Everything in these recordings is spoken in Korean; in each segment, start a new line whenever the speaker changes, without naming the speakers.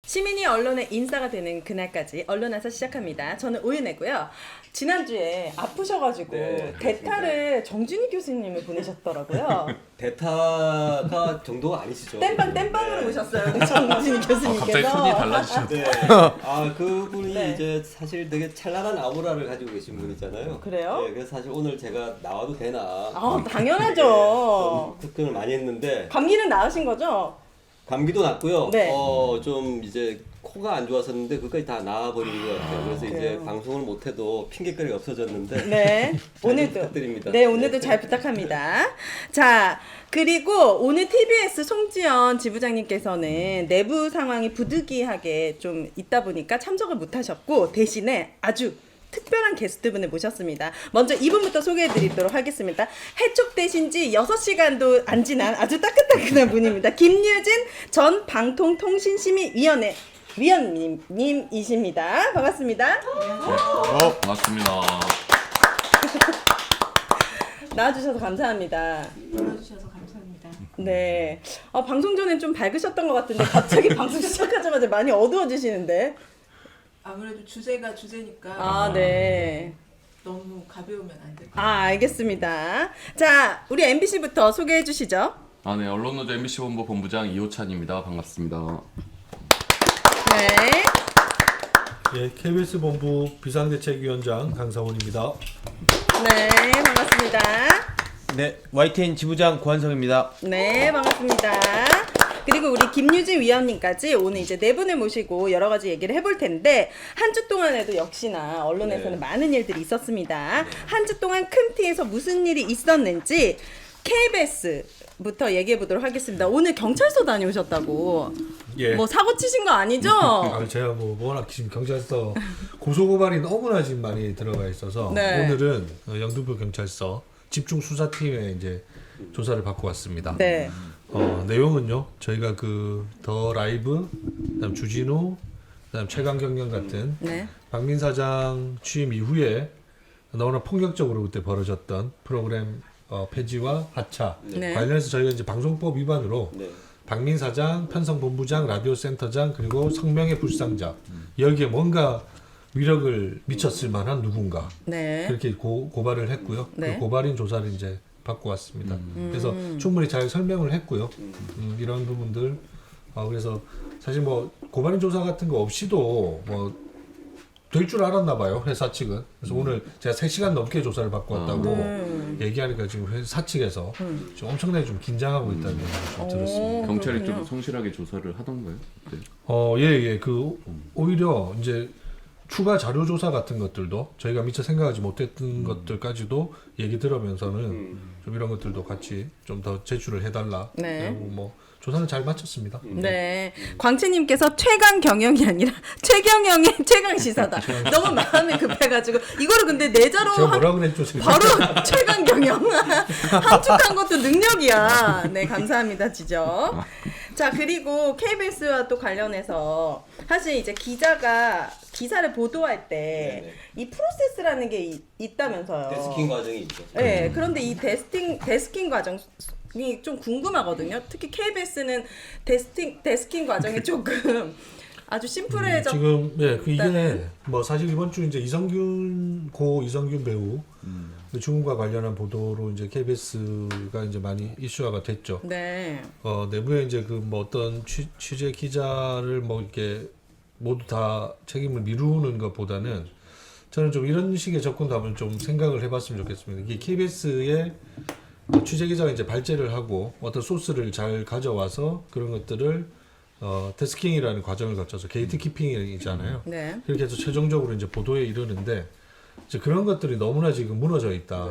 시민이 언론의 인싸가 되는 그날까지 언론에서 시작합니다. 저는 오윤혜고요. 지난주에 아프셔가지고
네,
대타를 정준희 교수님을 보내셨더라고요.
대타가 정도가 아니시죠?
땜빵으로
네.
오셨어요. 우리 정준희 교수님께서.
갑자기 톤이 달라지시는.
네. 아 그분이
네.
이제 사실 되게 찬란한 아우라를 가지고 계신 분이잖아요.
그래요?
네, 그래서 사실 오늘 제가 나와도 되나?
아, 당연하죠.
걱정을 많이 했는데
감기는 나으신 거죠?
감기도 났고요.
네.
좀 이제 코가 안 좋았었는데 그까지 다 나아버린 것 같아요. 그래서 이제
그래요?
방송을 못해도 핑계거리가 없어졌는데.
네.
잘
오늘도.
부탁드립니다.
네, 오늘도
네.
잘 부탁합니다. 자, 그리고 오늘 TBS 송지연 지부장님께서는 내부 상황이 부득이하게 좀 있다 보니까 참석을 못 하셨고, 대신에 아주 특별한 게스트분을 모셨습니다. 먼저 이분부터 소개해드리도록 하겠습니다. 해촉되신 지 6시간도 안 지난 아주 따끈따끈한 분입니다. 김유진 전 방통통신심의위원회 위원님이십니다. 반갑습니다.
반갑습니다.
나와주셔서 감사합니다.
불러주셔서 감사합니다.
네. 방송 전엔 좀 밝으셨던 것 같은데 갑자기 방송 시작하자마자 많이 어두워지시는데.
아무래도 주제가 주제니까
아, 네.
너무 가벼우면 안 될 것
아, 알겠습니다. 자, 우리 MBC부터 소개해 주시죠.
네, 언론노조 MBC 본부 본부장 이호찬입니다. 반갑습니다.
네.
예, KBS 본부 비상대책위원장 강상훈입니다.
네, 반갑습니다.
네, YTN 지부장 고한성입니다.
네, 반갑습니다. 그리고 우리 김유진 위원님까지 오늘 이제 네 분을 모시고 여러 가지 얘기를 해볼 텐데, 한 주 동안에도 역시나 언론에서는
네.
많은 일들이 있었습니다. 한 주 동안 큰 티에서 무슨 일이 있었는지 KBS부터 얘기해 보도록 하겠습니다. 오늘 경찰서 다녀오셨다고.
예.
뭐 사고 치신 거 아니죠?
제가 뭐 워낙 지금 경찰서 고소고발이 너무나 지금 많이 들어가 있어서
네.
오늘은 영등포 경찰서 집중 수사팀에 이제 조사를 받고 왔습니다.
네.
내용은요, 저희가 그 더 라이브, 그다음 주진우, 그다음 최강 경영 같은
네.
박민 사장 취임 이후에 너무나 폭력적으로 그때 벌어졌던 프로그램 폐지와 하차
네.
관련해서 저희가 이제 방송법 위반으로
네.
박민 사장, 편성본부장, 라디오 센터장 그리고 성명의 불상자 여기에 뭔가 위력을 미쳤을 만한 누군가
네.
그렇게 고발을 했고요.
네.
그 고발인 조사를 이제 받고 왔습니다. 그래서 충분히 잘 설명을 했고요. 이런 부분들 그래서 사실 뭐 고발인 조사 같은 거 없이도 뭐 될 줄 알았나 봐요, 회사 측은. 그래서 오늘 제가 3시간 넘게 조사를 받고 왔다고 얘기하니까 지금 회사 측에서 좀 엄청나게 좀 긴장하고 있다는 얘기를 좀 들었습니다.
경찰이
그렇군요.
좀 성실하게 조사를 하던가요? 네.
예. 그 오히려 이제 추가 자료 조사 같은 것들도 저희가 미처 생각하지 못했던 것들까지도 얘기 들으면서는 좀 이런 것들도 같이 좀 더 제출을 해달라.
네.
그리고 뭐 조사는 잘 마쳤습니다.
네. 광채님께서 최강 경영이 아니라 최경영의 최강 시사다. 너무 마음이 급해가지고 이거를 근데 내자로
제가 뭐라 그랬죠 지금?
바로 최강 경영 함축한 것도 능력이야. 네, 감사합니다, 지적. 자, 그리고 KBS와 또 관련해서 사실 이제 기자가 기사를 보도할 때 이 프로세스라는 게 있다면서요.
데스킹 과정이 있죠.
네, 그런데 이 데스킹 과정이 좀 궁금하거든요. 특히 KBS는 데스킹 과정이 조금 아주 심플해져.
지금 이게
일단은.
뭐 사실 이번 주 이제 이성균 배우 그 죽음과 관련한 보도로 이제 KBS가 이제 많이 이슈화가 됐죠.
네.
내부에 이제 그 뭐 어떤 취재 기자를 뭐 이렇게 모두 다 책임을 미루는 것보다는 저는 좀 이런 식의 접근도 한번 좀 생각을 해봤으면 좋겠습니다. 이게 KBS의 취재 기자가 이제 발제를 하고 어떤 소스를 잘 가져와서 그런 것들을 데스킹이라는 과정을 거쳐서 게이트 키핑이잖아요.
네.
그렇게 해서 최종적으로 이제 보도에 이르는데 이제 그런 것들이 너무나 지금 무너져 있다.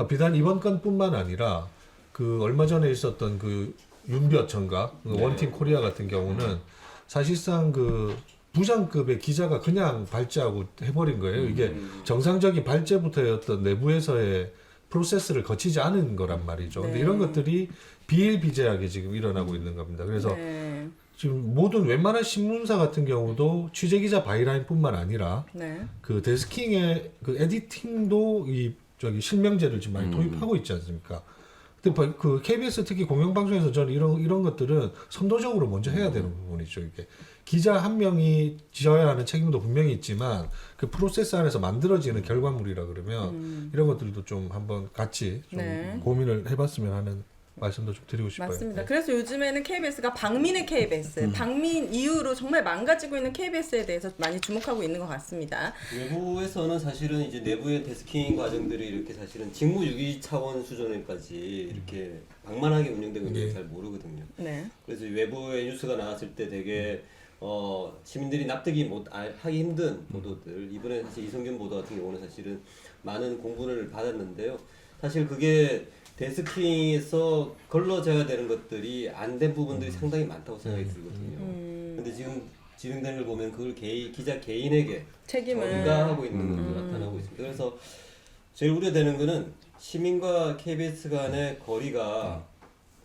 비단 이번 건뿐만 아니라 그 얼마 전에 있었던 그 윤비어 청각 원팀 코리아 같은 경우는 사실상 그 부장급의 기자가 그냥 발제하고 해버린 거예요. 이게 정상적인 발제부터의 어떤 내부에서의 프로세스를 거치지 않은 거란 말이죠. 근데
네.
이런 것들이 비일비재하게 지금 일어나고 있는 겁니다. 그래서
네.
지금 모든 웬만한 신문사 같은 경우도 취재기자 바이라인뿐만 아니라
네.
그 데스킹의 그 에디팅도 이 저기 실명제를 지금 많이 도입하고 있지 않습니까? 근데 그 KBS 특히 공영방송에서 저는 이런 것들은 선도적으로 먼저 해야 되는 부분이죠. 이게 기자 한 명이 지어야 하는 책임도 분명히 있지만 그 프로세스 안에서 만들어지는 결과물이라 그러면 이런 것들도 좀 한번 같이 좀
네.
고민을 해봤으면 하는 말씀도 좀 드리고 싶어요.
맞습니다.
네.
그래서 요즘에는 KBS가 방민의 KBS, 방민 이후로 정말 망가지고 있는 KBS에 대해서 많이 주목하고 있는 것 같습니다.
외부에서는 사실은 이제 내부의 데스킹 과정들이 이렇게 사실은 직무유기 차원 수준에까지 이렇게 방만하게 운영되고 있는지 잘 모르거든요.
네.
그래서 외부의 뉴스가 나왔을 때 되게 시민들이 납득이 하기 힘든 보도들, 이번에 사실 이성균 보도 같은 경우는 사실은 많은 공분을 받았는데요. 사실 그게 데스킹에서 걸러져야 되는 것들이 안 된 부분들이 상당히 많다고 생각이 들거든요. 근데 지금 진행되는 걸 보면 그걸 기자 개인에게
책임을
전가하고 있는 것으로 나타나고 있습니다. 그래서 제일 우려되는 거는 시민과 KBS 간의 거리가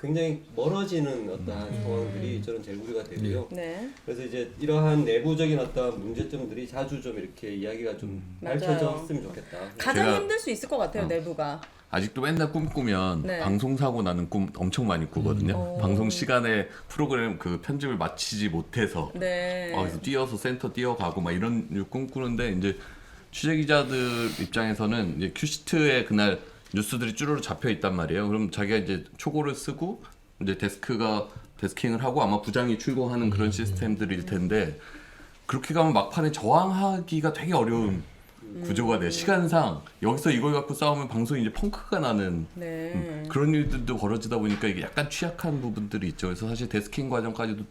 굉장히 멀어지는 어떠한 상황들이 저는 제일 우려가 되고요.
네.
그래서 이제 이러한 내부적인 어떤 문제점들이 자주 좀 이렇게 이야기가 좀
맞아요.
밝혀졌으면 좋겠다.
가장
제가-
힘들 수 있을 것 같아요, 내부가.
아직도 맨날 꿈 꾸면
네.
방송 사고 나는 꿈 엄청 많이 꾸거든요. 방송 시간에 프로그램 그 편집을 마치지 못해서
네.
그래서 뛰어서 센터 뛰어가고 막 이런 꿈 꾸는데 이제 취재 기자들 입장에서는 이제 큐시트에 그날 뉴스들이 쭈루루 잡혀 있단 말이에요. 그럼 자기가 이제 초고를 쓰고 이제 데스킹을 하고 아마 부장이 출고하는 그런 시스템들일 텐데 그렇게 가면 막판에 저항하기가 되게 어려운 구조가 돼요. 시간상 여기서 이걸 갖고 싸우면 방송이 이제 펑크가 나는
네.
그런 일들도 벌어지다 보니까 이게 약간 취약한 부분들이 있죠. 그래서 사실 데스킹 과정까지도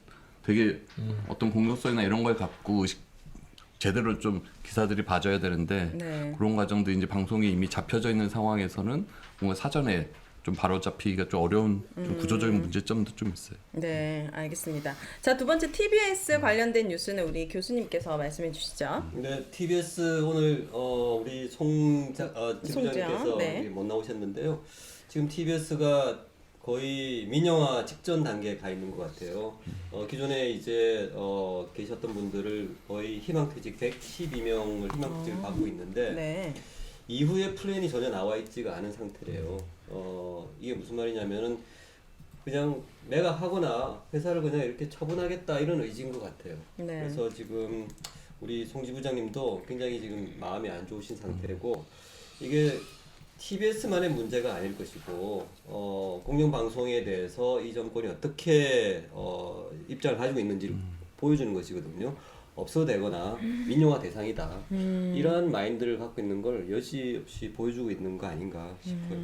되게 어떤 공정성이나 이런 걸 갖고 제대로 좀 기사들이 봐줘야 되는데
네.
그런 과정도 이제 방송이 이미 잡혀져 있는 상황에서는 뭔가 사전에 좀 바로잡히기가 좀 어려운 좀 구조적인 문제점도 좀 있어요.
네, 알겠습니다. 자, 두 번째 TBS 관련된 뉴스는 우리 교수님께서 말씀해 주시죠.
네, TBS 오늘 우리 지부장님께서
네.
못 나오셨는데요. 지금 TBS가 거의 민영화 직전 단계에 가 있는 것 같아요. 기존에 이제 계셨던 분들을 거의 희망퇴직 112명을 희망퇴직을 받고 있는데
네.
이후에 플랜이 전혀 나와 있지가 않은 상태래요. 이게 무슨 말이냐면은 그냥 매각하거나 회사를 그냥 이렇게 처분하겠다 이런 의지인 것 같아요.
네.
그래서 지금 우리 송 지부장님도 굉장히 지금 마음이 안 좋으신 상태고 이게 TBS만의 문제가 아닐 것이고 공영방송에 대해서 이 정권이 어떻게 입장을 가지고 있는지를 보여주는 것이거든요. 없어되거나 민영화 대상이다. 이러한 마인드를 갖고 있는 걸 여지없이 보여주고 있는 거 아닌가 싶어요.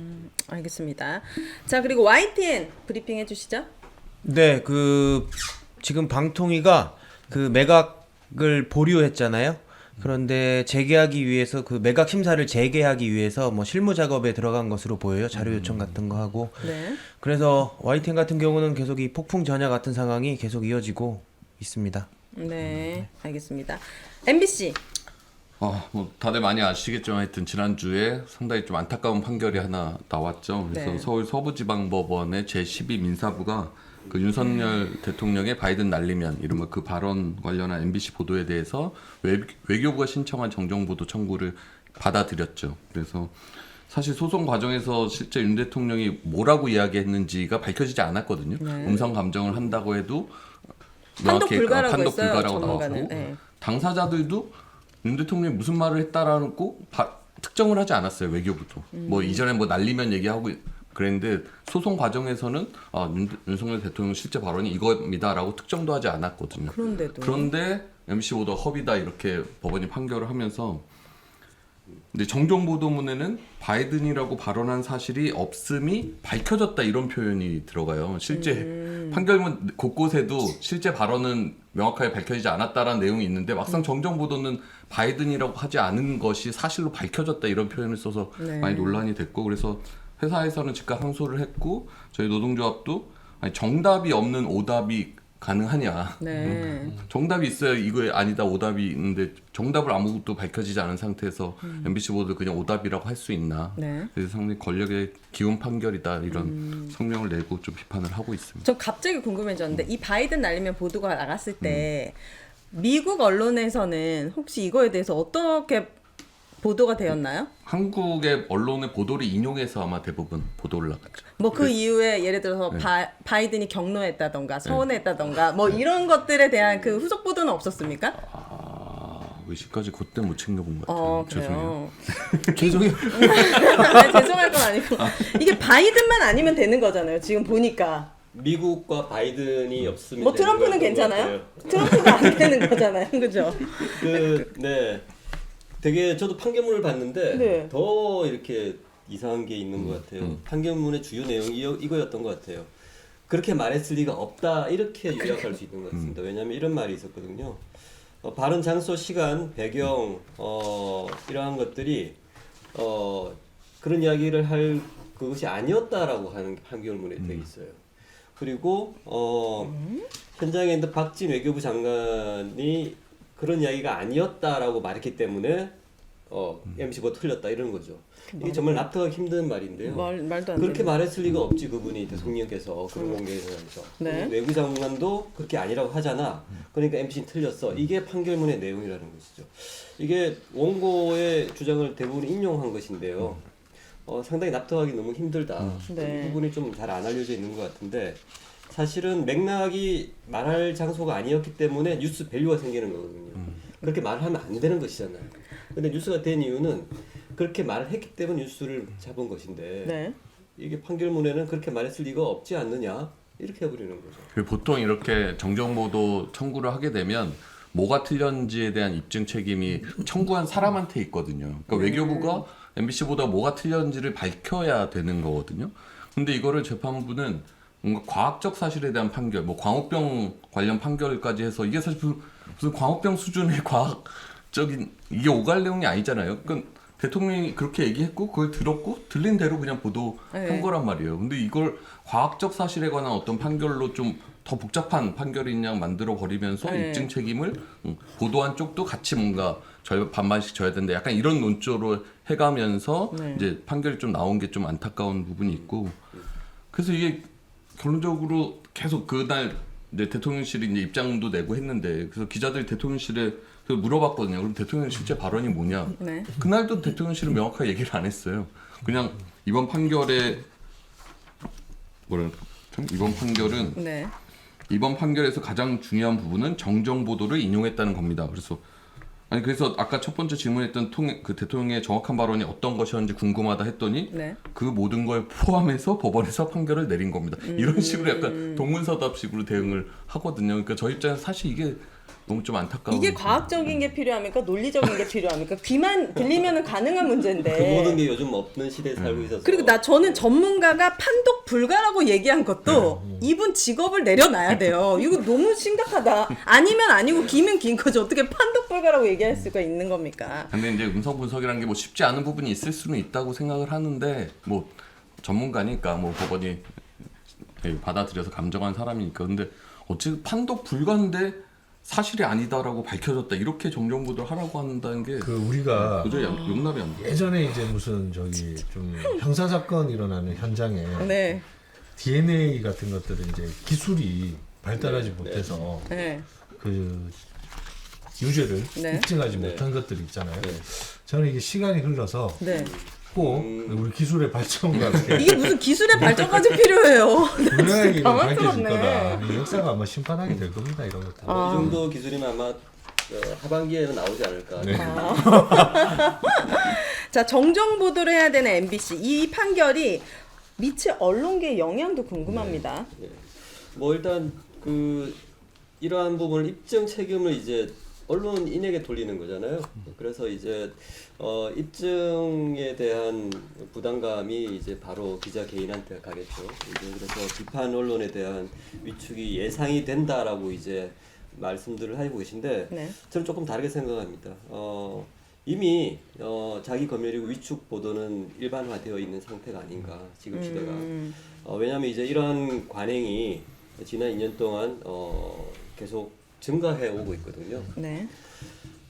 알겠습니다. 자, 그리고 YTN 브리핑 해주시죠.
네, 지금 방통위가 그 매각을 보류했잖아요. 그런데 재개하기 위해서 그 매각 심사를 재개하기 위해서 뭐 실무 작업에 들어간 것으로 보여요. 자료 요청 같은 거 하고.
네.
그래서 YTN 같은 경우는 계속 이 폭풍 전야 같은 상황이 계속 이어지고 있습니다.
네, 알겠습니다. MBC.
뭐 다들 많이 아시겠지만 하여튼 지난주에 상당히 좀 안타까운 판결이 하나 나왔죠. 그래서
네.
서울 서부지방법원의 제12 민사부가 그 윤석열 대통령의 바이든 날리면 이른바 그 발언 관련한 MBC 보도에 대해서 외교부가 신청한 정정보도 청구를 받아들였죠. 그래서 사실 소송 과정에서 실제 윤 대통령이 뭐라고 이야기했는지가 밝혀지지 않았거든요.
네.
음성 감정을 한다고 해도
판독
명확히
불가라고
판독
했어요,
불가라고
전문가는.
나왔고
네.
당사자들도 윤 대통령이 무슨 말을 했다라는 꼭 특정을 하지 않았어요. 외교부도. 뭐 이전에 뭐 날리면 얘기하고 그랬는데 소송 과정에서는 윤석열 대통령 실제 발언이 이겁니다라고 특정도 하지 않았거든요. 그런데 MC 보도 허위다 이렇게 법원이 판결을 하면서 근데 정정보도문에는 바이든이라고 발언한 사실이 없음이 밝혀졌다 이런 표현이 들어가요. 실제 판결문 곳곳에도 실제 발언은 명확하게 밝혀지지 않았다라는 내용이 있는데 막상 정정보도는 바이든이라고 하지 않은 것이 사실로 밝혀졌다 이런 표현을 써서
네.
많이 논란이 됐고 그래서 회사에서는 즉각 항소를 했고 저희 노동조합도 아니, 정답이 없는 오답이 가능하냐.
네.
정답이 있어야 이거에 아니다 오답이 있는데 정답을 아무것도 밝혀지지 않은 상태에서 MBC 보도 그냥 오답이라고 할 수 있나.
네.
그래서 상당히 권력의 기운 판결이다 이런 성명을 내고 좀 비판을 하고 있습니다.
저 갑자기 궁금해졌는데 이 바이든 날리면 보도가 나갔을 때 미국 언론에서는 혹시 이거에 대해서 어떻게 보도가 되었나요?
한국의 언론의 보도를 인용해서 아마 대부분 보도를 나갔죠.
뭐 그 이후에 예를 들어서 바이든이 경로했다던가 서운했다던가 뭐 이런 것들에 대한 그 후속 보도는 없었습니까?
의식까지 그때 못 챙겨본 것 같아요. 죄송해요.
그래요. 죄송해요. 죄송할 건 아니고 이게 바이든만 아니면 되는 거잖아요. 지금 보니까.
미국과 바이든이 없으면
뭐
되는
트럼프는
거였던 것
괜찮아요?
같아요.
트럼프가 안 되는 거잖아요. 그죠?
네. 되게 저도 판결문을 봤는데
네.
더 이렇게 이상한 게 있는 것 같아요. 판결문의 주요 내용이 이거였던 것 같아요. 그렇게 말했을 리가 없다 이렇게 요약할 수 있는 것 같습니다. 왜냐하면 이런 말이 있었거든요. 발언 장소, 시간, 배경 이러한 것들이 그런 이야기를 할 그것이 아니었다라고 하는 게 판결문에 되어 있어요. 그리고 현장에 있는 박진 외교부 장관이 그런 이야기가 아니었다라고 말했기 때문에 MC가 틀렸다 이런 거죠. 이게 정말 납득하기 힘든 말인데요.
말도 안
그렇게
되는.
말했을 리가 없지 그분이 대통령께서 그런 공개에서
네.
외교장관도 그렇게 아니라고 하잖아. 그러니까 MC는 틀렸어. 이게 판결문의 내용이라는 것이죠. 이게 원고의 주장을 대부분 인용한 것인데요. 상당히 납득하기 너무 힘들다.
네.
이 부분이 좀 잘 안 알려져 있는 것 같은데 사실은 맥락이 말할 장소가 아니었기 때문에 뉴스 밸류가 생기는 거거든요. 그렇게 말하면 안 되는 것이잖아요. 근데 뉴스가 된 이유는 그렇게 말을 했기 때문에 뉴스를 잡은 것인데
네.
이게 판결문에는 그렇게 말했을 리가 없지 않느냐 이렇게 해버리는 거죠.
보통 이렇게 정정보도 청구를 하게 되면 뭐가 틀렸는지에 대한 입증 책임이 청구한 사람한테 있거든요. 그러니까 외교부가 MBC보다 뭐가 틀렸는지를 밝혀야 되는 거거든요. 근데 이거를 재판부는 뭔가 과학적 사실에 대한 판결, 뭐 광우병 관련 판결까지 해서 이게 사실 무슨 광우병 수준의 과학적인 이게 오갈 내용이 아니잖아요. 그러니까 대통령이 그렇게 얘기했고 그걸 들었고 들린 대로 그냥 보도한
네.
거란 말이에요. 근데 이걸 과학적 사실에 관한 어떤 판결로 좀 더 복잡한 판결이냐 만들어 버리면서
네.
입증 책임을 보도한 쪽도 같이 뭔가 반반씩 져야 된다. 약간 이런 논조로 해가면서
네.
이제 판결이 좀 나온 게 좀 안타까운 부분이 있고 그래서 이게 결론적으로 계속 그날 이제 대통령실이 이제 입장도 내고 했는데 그래서 기자들이 대통령실에 물어봤거든요. 그럼 대통령 실제 발언이 뭐냐?
네.
그날도 대통령실은 명확하게 얘기를 안 했어요. 그냥 이번 판결에 이번 판결은
네.
이번 판결에서 가장 중요한 부분은 정정 보도를 인용했다는 겁니다. 그래서 아까 첫 번째 질문했던 그 대통령의 정확한 발언이 어떤 것이었는지 궁금하다 했더니
네.
그 모든 걸 포함해서 법원에서 판결을 내린 겁니다. 이런 식으로 약간 동문서답식으로 대응을 하거든요. 그러니까 저희 입장에서 사실 이게 너무 좀 안타까운.
이게 과학적인 게 필요합니까? 논리적인 게 필요합니까? 귀만 들리면 가능한 문제인데.
그 모든 게 요즘 없는 시대에 살고 있어서.
그리고 저는 전문가가 판독 불가라고 얘기한 것도 이분 직업을 내려놔야 돼요. 이거 너무 심각하다. 아니면 아니고 기면 긴 거죠. 어떻게 판독 불가라고 얘기할 수가 있는 겁니까?
근데 이제 음성 분석이라는 게 뭐 쉽지 않은 부분이 있을 수는 있다고 생각을 하는데 뭐 전문가니까 뭐 법원이 받아들여서 감정한 사람이니까 근데 어쨌든 판독 불가인데 사실이 아니다라고 밝혀졌다 이렇게 정정보도를 하라고 한다는 게
그 우리가
도저히 용납이 안 돼.
예전에 이제 무슨 저기 좀 형사 사건 일어나는 현장에
네.
DNA 같은 것들은 이제 기술이 발달하지 못해서
네.
그 유죄를
네.
입증하지
네.
못한 것들이 있잖아요.
네.
저는 이게 시간이 흘러서
네.
꼭 우리 기술의 발전과 함께
이게 무슨 기술의 발전까지 필요해요.
분명하게 이건 밝혀질
당황스럽네.
거다. 이 역사가 아마 심판하게 될 겁니다. 이런 것들.
이 정도 기술이면 아마 하반기에는 나오지 않을까.
네.
자, 정정 보도를 해야 되는 MBC. 이 판결이 미칠 언론계의 영향도 궁금합니다.
예. 뭐 일단 이러한 부분을 입증 책임을 이제 언론인에게 돌리는 거잖아요. 그래서 이제 입증에 대한 부담감이 이제 바로 기자 개인한테 가겠죠. 이제 그래서 비판 언론에 대한 위축이 예상이 된다라고 이제 말씀들을 하고 계신데
네.
저는 조금 다르게 생각합니다. 이미 자기 검열이고 위축 보도는 일반화되어 있는 상태가 아닌가 지금 시대가. 왜냐하면 이제 이러한 관행이 지난 2년 동안 계속 증가해 오고 있거든요.
네.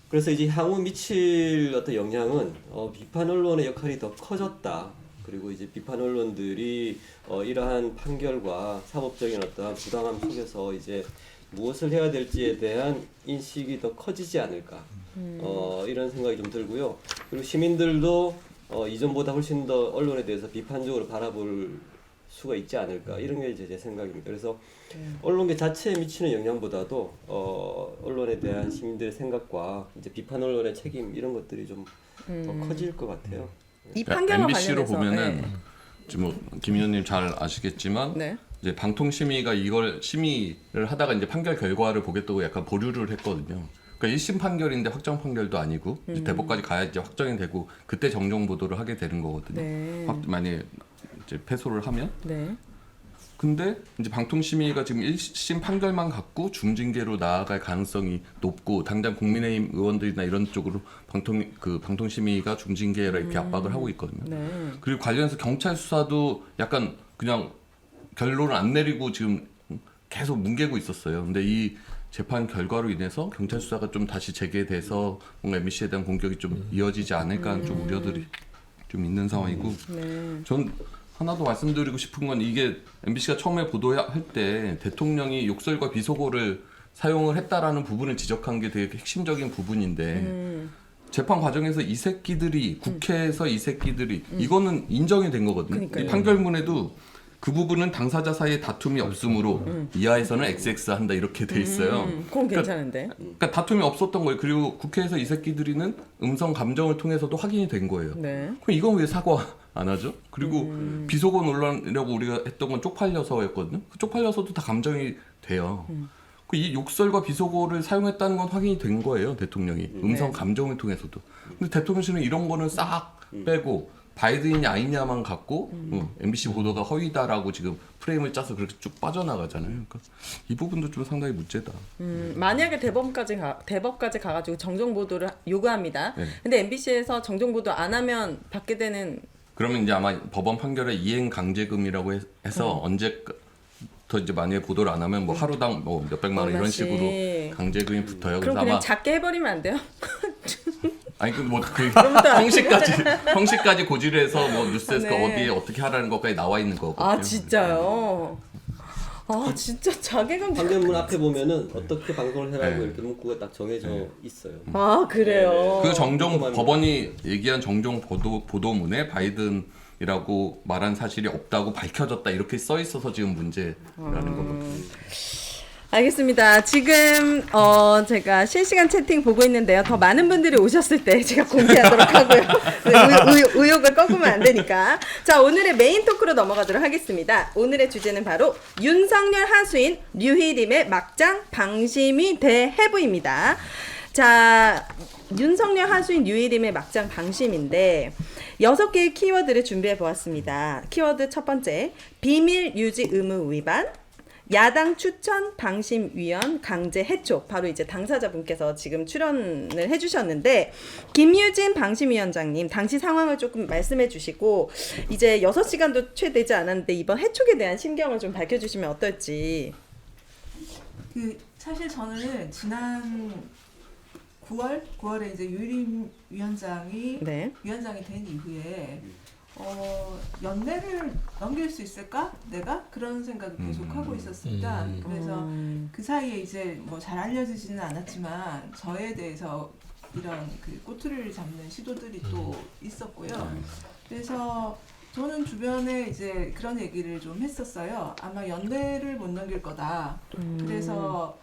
그래서 이제 향후 미칠 어떤 영향은 비판 언론의 역할이 더 커졌다. 그리고 이제 비판 언론들이 이러한 판결과 사법적인 어떤 부당함 속에서 이제 무엇을 해야 될지에 대한 인식이 더 커지지 않을까 이런 생각이 좀 들고요. 그리고 시민들도 이전보다 훨씬 더 언론에 대해서 비판적으로 바라볼 수가 있지 않을까 이런 게 이제 제 생각입니다. 그래서 언론계 자체에 미치는 영향보다도 언론에 대한 시민들의 생각과 이제 비판 언론의 책임 이런 것들이 좀 더 커질 것 같아요.
이 판결과
MBC로
관련해서
보면은
네.
지금 김 의원님 잘 아시겠지만
네.
이제 방통심의가 이걸 심의를 하다가 이제 판결 결과를 보겠다고 약간 보류를 했거든요. 그러니까 1심 판결인데 확정 판결도 아니고 이제 대법까지 가야 이제 확정이 되고 그때 정정 보도를 하게 되는 거거든요.
네.
만약에 이제 패소를 하면.
네.
근데 이제 방통심의가 지금 1심 판결만 갖고 중징계로 나아갈 가능성이 높고 당장 국민의힘 의원들이나 이런 쪽으로 방통심의가 중징계라 이렇게 압박을 하고 있거든요.
네.
그리고 관련해서 경찰 수사도 약간 그냥 결론을 안 내리고 지금 계속 뭉개고 있었어요. 근데 이 재판 결과로 인해서 경찰 수사가 좀 다시 재개돼서 뭔가 MBC에 대한 공격이 좀 이어지지 않을까 하는 좀 우려들이 좀 있는 상황이고
네.
전 하나 더 말씀드리고 싶은 건 이게 MBC가 처음에 보도할 때 대통령이 욕설과 비속어를 사용을 했다라는 부분을 지적한 게 되게 핵심적인 부분인데 재판 과정에서 이 새끼들이 국회에서 이 새끼들이 이거는 인정이 된 거거든요.
그러니까요.
이 판결문에도 그 부분은 당사자 사이에 다툼이 없으므로 이하에서는 XX 한다 이렇게 돼 있어요.
그건 괜찮은데.
그러니까 다툼이 없었던 거예요. 그리고 국회에서 이 새끼들이는 음성 감정을 통해서도 확인이 된 거예요.
네.
그럼 이건 왜 사과 안 하죠? 그리고 비속어 논란이라고 우리가 했던 건 쪽팔려서였거든요. 그 쪽팔려서도 다 감정이 돼요. 이 욕설과 비속어를 사용했다는 건 확인이 된 거예요. 대통령이 음성 감정을 통해서도. 근데 대통령실은 이런 거는 싹 빼고 바이든이냐 아니냐만 갖고 MBC 보도가 허위다라고 지금 프레임을 짜서 그렇게 쭉 빠져나가잖아요. 그러니까 이 부분도 좀 상당히 문제다.
만약에 대법까지 가가지고 정정 보도를 요구합니다.
네.
근데 MBC에서 정정 보도 안 하면 받게 되는
그러면 이제 아마 법원 판결에 이행 강제금이라고 해서 언제부터 이제 만약에 보도를 안 하면 뭐 하루당 뭐 몇백만 원 이런
얼마씩.
식으로 강제금이 붙어요.
그럼
그래서
그냥
아마
작게 해버리면 안 돼요?
아니 그뭐그
또
형식까지 고지를 해서 뭐 뉴스에서
네.
어디에 어떻게 하라는 것까지 나와 있는 거거든요.
아 진짜요? 아 진짜 자괴감.
판결문 앞에 보면은 어떻게 방송을 해라고
네.
이렇게 문구가 딱 정해져 있어요.
아 그래요.
그 정정
궁금합니다.
법원이 얘기한 정정 보도문에 바이든이라고 말한 사실이 없다고 밝혀졌다 이렇게 써 있어서 지금 문제라는 거거든요.
알겠습니다. 지금 제가 실시간 채팅 보고 있는데요. 더 많은 분들이 오셨을 때 제가 공개하도록 하고요. 의욕을 꺾으면 안 되니까. 자, 오늘의 메인 토크로 넘어가도록 하겠습니다. 오늘의 주제는 바로 윤석열 하수인 류희림의 막장 방심위 대해부입니다. 자, 윤석열 하수인 류희림의 막장 방심인데 6개의 키워드를 준비해 보았습니다. 키워드 첫 번째, 비밀 유지 의무 위반. 야당 추천 방심위원 강제 해촉. 바로 이제 당사자분께서 지금 출연을 해주셨는데 김유진 방심위원장님 당시 상황을 조금 말씀해 주시고 이제 6시간도 채 되지 않았는데 이번 해촉에 대한 심경을 좀 밝혀주시면 어떨지.
사실 저는 지난 9월에 이제 유림 위원장이
네.
위원장이 된 이후에 연내를 넘길 수 있을까? 내가 그런 생각을 계속 하고 있었습니다. 그래서 그 사이에 이제 뭐 잘 알려지지는 않았지만 저에 대해서 이런 그 꼬투리를 잡는 시도들이 또 있었고요. 그래서 저는 주변에 이제 그런 얘기를 좀 했었어요. 아마 연내를 못 넘길 거다. 그래서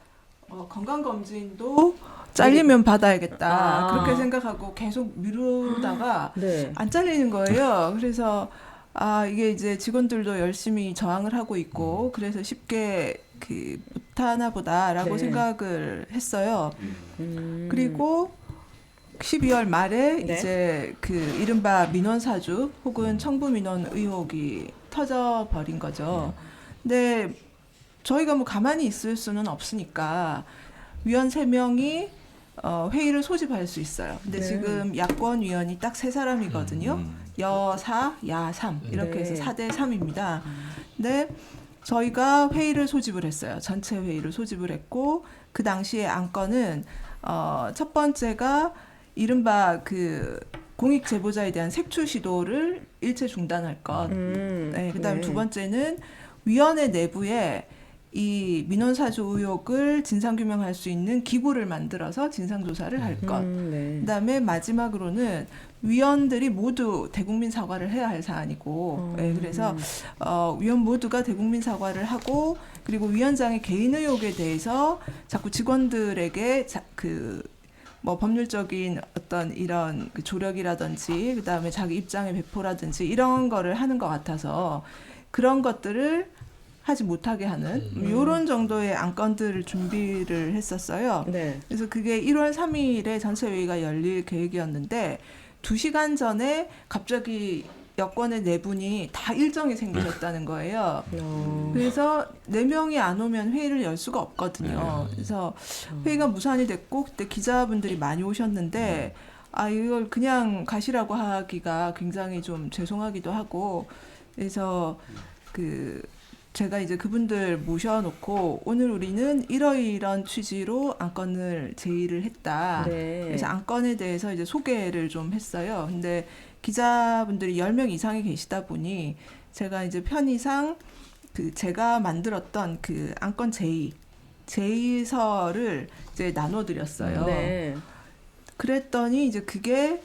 건강검진도 잘리면 받아야겠다. 그렇게 생각하고 계속 미루다가
네.
안 잘리는 거예요. 그래서 이게 이제 직원들도 열심히 저항을 하고 있고 그래서 쉽게 못하나 보다라고
네.
생각을 했어요. 그리고 12월 말에
네.
이제 그 이른바 민원 사주 혹은 청부 민원 의혹이 터져 버린 거죠. 근데 저희가 뭐 가만히 있을 수는 없으니까 위원 3명이 회의를 소집할 수 있어요. 근데
네.
지금 야권 위원이 딱 3사람이거든요. 여4, 야3 이렇게 해서
네.
4대 3입니다. 근데 저희가 회의를 소집을 했어요. 전체 회의를 소집을 했고 그 당시에 안건은 첫 번째가 이른바 그 공익 제보자에 대한 색출 시도를 일체 중단할 것. 네, 그다음에
네.
두 번째는 위원회 내부에 이 민원사주 의혹을 진상규명할 수 있는 기구를 만들어서 진상조사를 할 것.
네.
그다음에 마지막으로는 위원들이 모두 대국민 사과를 해야 할 사안이고, 예, 그래서 위원 모두가 대국민 사과를 하고, 그리고 위원장의 개인 의혹에 대해서 자꾸 직원들에게 뭐 법률적인 어떤 이런 그 조력이라든지, 그다음에 자기 입장의 배포라든지 이런 거를 하는 것 같아서 그런 것들을 하지 못하게 하는 이런 정도의 안건들을 준비를 했었어요.
네.
그래서 그게 1월 3일에 전체회의가 열릴 계획이었는데 2시간 전에 갑자기 여권의 4분이 다 일정이 생기셨다는 거예요. 그래서 4명이 안 오면 회의를 열 수가 없거든요. 그래서 회의가 무산이 됐고 그때 기자분들이 많이 오셨는데 이걸 그냥 가시라고 하기가 굉장히 좀 죄송하기도 하고, 그래서 제가 이제 그분들 모셔놓고 오늘 우리는 이러이런 취지로 안건을 제의를 했다.
네.
그래서 안건에 대해서 이제 소개를 좀 했어요. 근데 기자분들이 10명 이상이 계시다 보니 제가 이제 편의상 제가 만들었던 그 안건 제의서를 이제 나눠드렸어요.
네.
그랬더니 이제 그게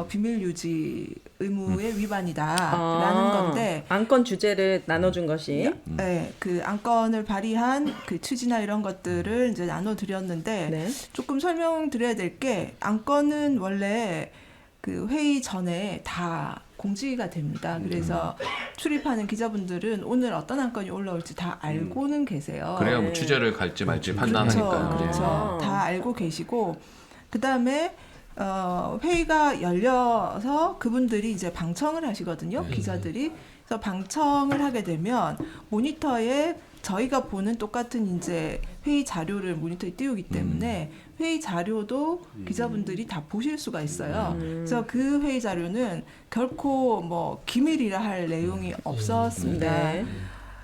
비밀 유지 의무의 위반이다라는 건데,
안건 주제를 나눠준 것이
네, 그 안건을 발의한 그 취지나 이런 것들을 이제 나눠드렸는데,
네.
조금 설명드려야 될 게, 안건은 원래 그 회의 전에 다 공지가 됩니다. 그래서 출입하는 기자분들은 오늘 어떤 안건이 올라올지 다 알고는 계세요.
그래야 뭐 취재를 갈지 말지 판단하니까요.
그렇죠. 다 알고 계시고, 그 다음에 회의가 열려서 그분들이 이제 방청을 하시거든요. 기자들이. 그래서 방청을 하게 되면 모니터에 저희가 보는 똑같은 이제 회의 자료를 모니터에 띄우기 때문에 회의 자료도 기자분들이 다 보실 수가 있어요. 그래서 그 회의 자료는 결코 뭐 기밀이라 할 내용이 없었습니다.
네.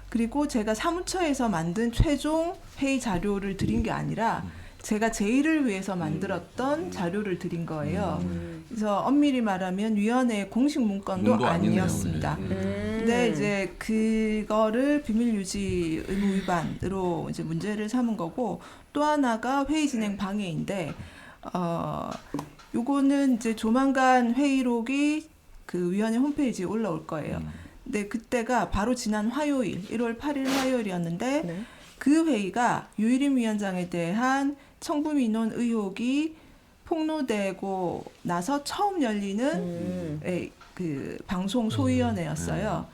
그리고 제가 사무처에서 만든 최종 회의 자료를 드린 게 아니라 제가 제의를 위해서 만들었던 자료를 드린 거예요. 그래서 엄밀히 말하면 위원회의 공식 문건도
문도 아니네요.
아니었습니다. 근데 이제 그거를 비밀 유지 의무 위반으로 이제 문제를 삼은 거고, 또 하나가 회의 진행 방해인데, 요거는 이제 조만간 회의록이 그 위원회 홈페이지에 올라올 거예요. 근데 그때가 바로 지난 화요일, 1월 8일 화요일이었는데,
네.
그 회의가 유일임 위원장에 대한 청부민원 의혹이 폭로되고 나서 처음 열리는 그 방송 소위원회였어요.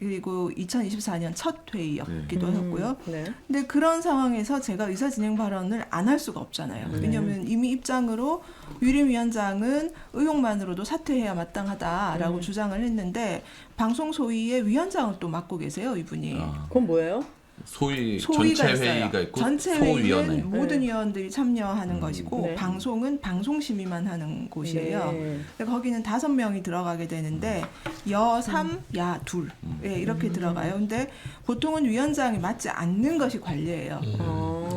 그리고 2024년 첫 회의였기도 했고요.
네.
근데 그런 상황에서 제가 의사진행 발언을 안 할 수가 없잖아요. 왜냐하면 이미 입장으로 유일임 위원장은 의혹만으로도 사퇴해야 마땅하다라고 주장을 했는데, 방송 소위의 위원장을 또 맡고 계세요, 이분이.
그건 뭐예요?
소위
소위가
전체 회의가
있어요.
있고
전체
소위원회.
회의는 모든 위원들이 참여하는 것이고,
네.
방송은 방송 심의만 하는 곳이에요.
네.
근데 거기는 5명이 들어가게 되는데 여 3, 야 2 이렇게 들어가요. 근데 보통은 위원장이 맡지 않는 것이 관례예요.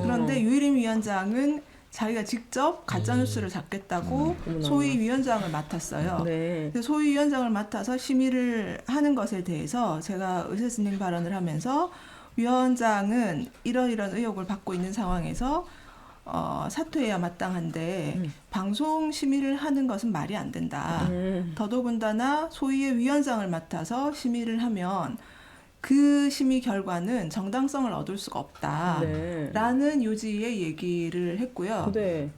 그런데 유일임 위원장은 자기가 직접 가짜뉴스를 잡겠다고 소위 위원장을 맡았어요.
네.
그래서 소위 위원장을 맡아서 심의를 하는 것에 대해서 제가 의사진행 발언을 하면서, 위원장은 이러이런 의혹을 받고 있는 상황에서 사퇴해야 마땅한데 방송 심의를 하는 것은 말이 안 된다. 더더군다나 소위의 위원장을 맡아서 심의를 하면 그 심의 결과는 정당성을 얻을 수가 없다.
네.
라는 요지의 얘기를 했고요.
네.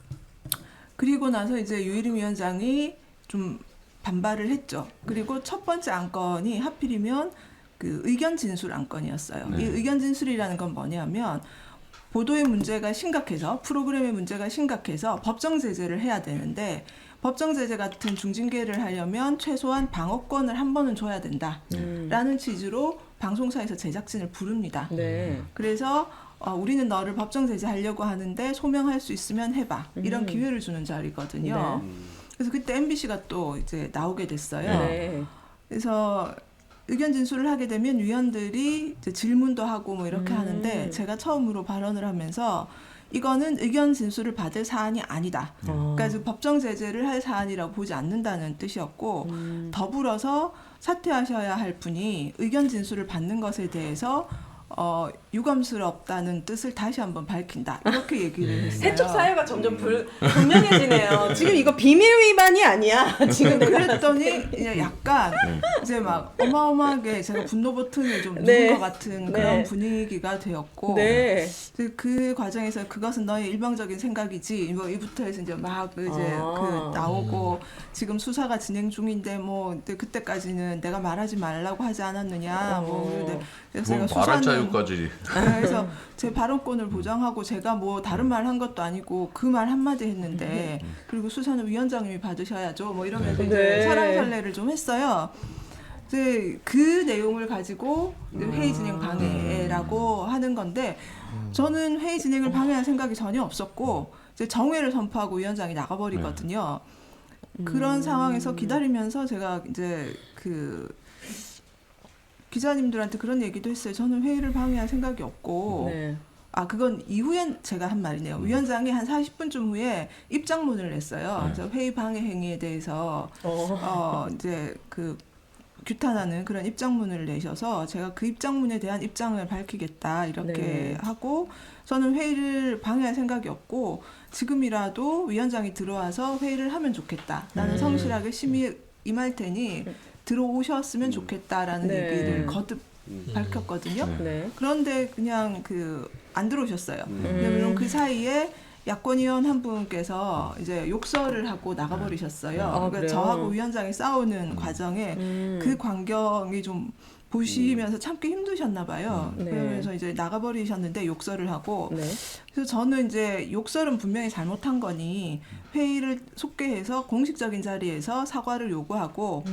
그리고 나서 이제 유일임 위원장이 좀 반발을 했죠. 그리고 첫 번째 안건이 하필이면 그 의견 진술 안건이었어요.
네.
이 의견 진술이라는 건 뭐냐면, 보도의 문제가 심각해서, 프로그램의 문제가 심각해서 법정 제재를 해야 되는데, 법정 제재 같은 중징계를 하려면 최소한 방어권을 한 번은 줘야 된다라는 취지로 방송사에서 제작진을 부릅니다.
네.
그래서 우리는 너를 법정 제재하려고 하는데 소명할 수 있으면 해봐, 이런 기회를 주는 자리거든요. 그래서 그때 MBC가 또 이제 나오게 됐어요.
네.
그래서 의견 진술을 하게 되면 위원들이 이제 질문도 하고 뭐 이렇게 하는데, 제가 처음으로 발언을 하면서 이거는 의견 진술을 받을 사안이 아니다. 그러니까 즉 법정 제재를 할 사안이라고 보지 않는다는 뜻이었고, 더불어서 사퇴하셔야 할 분이 의견 진술을 받는 것에 대해서 유감스럽다는 뜻을 다시 한번 밝힌다. 이렇게 얘기를 했어요.
세척 사유가 점점 분명해지네요. 지금 이거 비밀 위반이 아니야. 지금 내가
그랬더니 이제 약간 이제 막 어마어마하게 제가 분노 버튼을 좀 누른
네.
것 같은
네.
그런 분위기가 되었고
네.
그 과정에서 그것은 너의 일방적인 생각이지 뭐 이부터 해서 이제 막 이제 그 나오고 지금 수사가 진행 중인데 뭐 그때까지는 내가 말하지 말라고 하지 않았느냐 뭐 그래서
뭐
제가
말할
수사는
자유까지.
그래서 제 발언권을 보장하고 제가 뭐 다른 말 한 것도 아니고 그 말 한마디 했는데 그리고 수사는 위원장님이 받으셔야죠 뭐 이러면서 이제
네.
사랑살래를 좀 했어요. 이제 그 내용을 가지고 회의 진행 방해라고 하는 건데 저는 회의 진행을 방해할 생각이 전혀 없었고 이제 정회를 선포하고 위원장이 나가버리거든요. 그런 상황에서 기다리면서 제가 이제 그 기자님들한테 그런 얘기도 했어요. 저는 회의를 방해할 생각이 없고
네.
그건 이후에 제가 한 말이네요. 위원장이 한 40분쯤 후에 입장문을 냈어요. 그래서 회의 방해 행위에 대해서 이제 그 규탄하는 그런 입장문을 내셔서 제가 그 입장문에 대한 입장을 밝히겠다 이렇게
네.
하고 저는 회의를 방해할 생각이 없고 지금이라도 위원장이 들어와서 회의를 하면 좋겠다. 나는 성실하게 심의 임할 테니 들어오셨으면 좋겠다라는
네.
얘기를 거듭 밝혔거든요.
네.
그런데 그냥 안 들어오셨어요. 물론 그 사이에 야권위원 한 분께서 이제 욕설을 하고 나가버리셨어요. 그러니까
그래요?
저하고 위원장이 싸우는 과정에 그 광경이 좀 보시면서 참기 힘드셨나 봐요.
네.
그러면서 이제 나가버리셨는데 욕설을 하고
네.
그래서 저는 이제 욕설은 분명히 잘못한 거니 회의를 속개해서 공식적인 자리에서 사과를 요구하고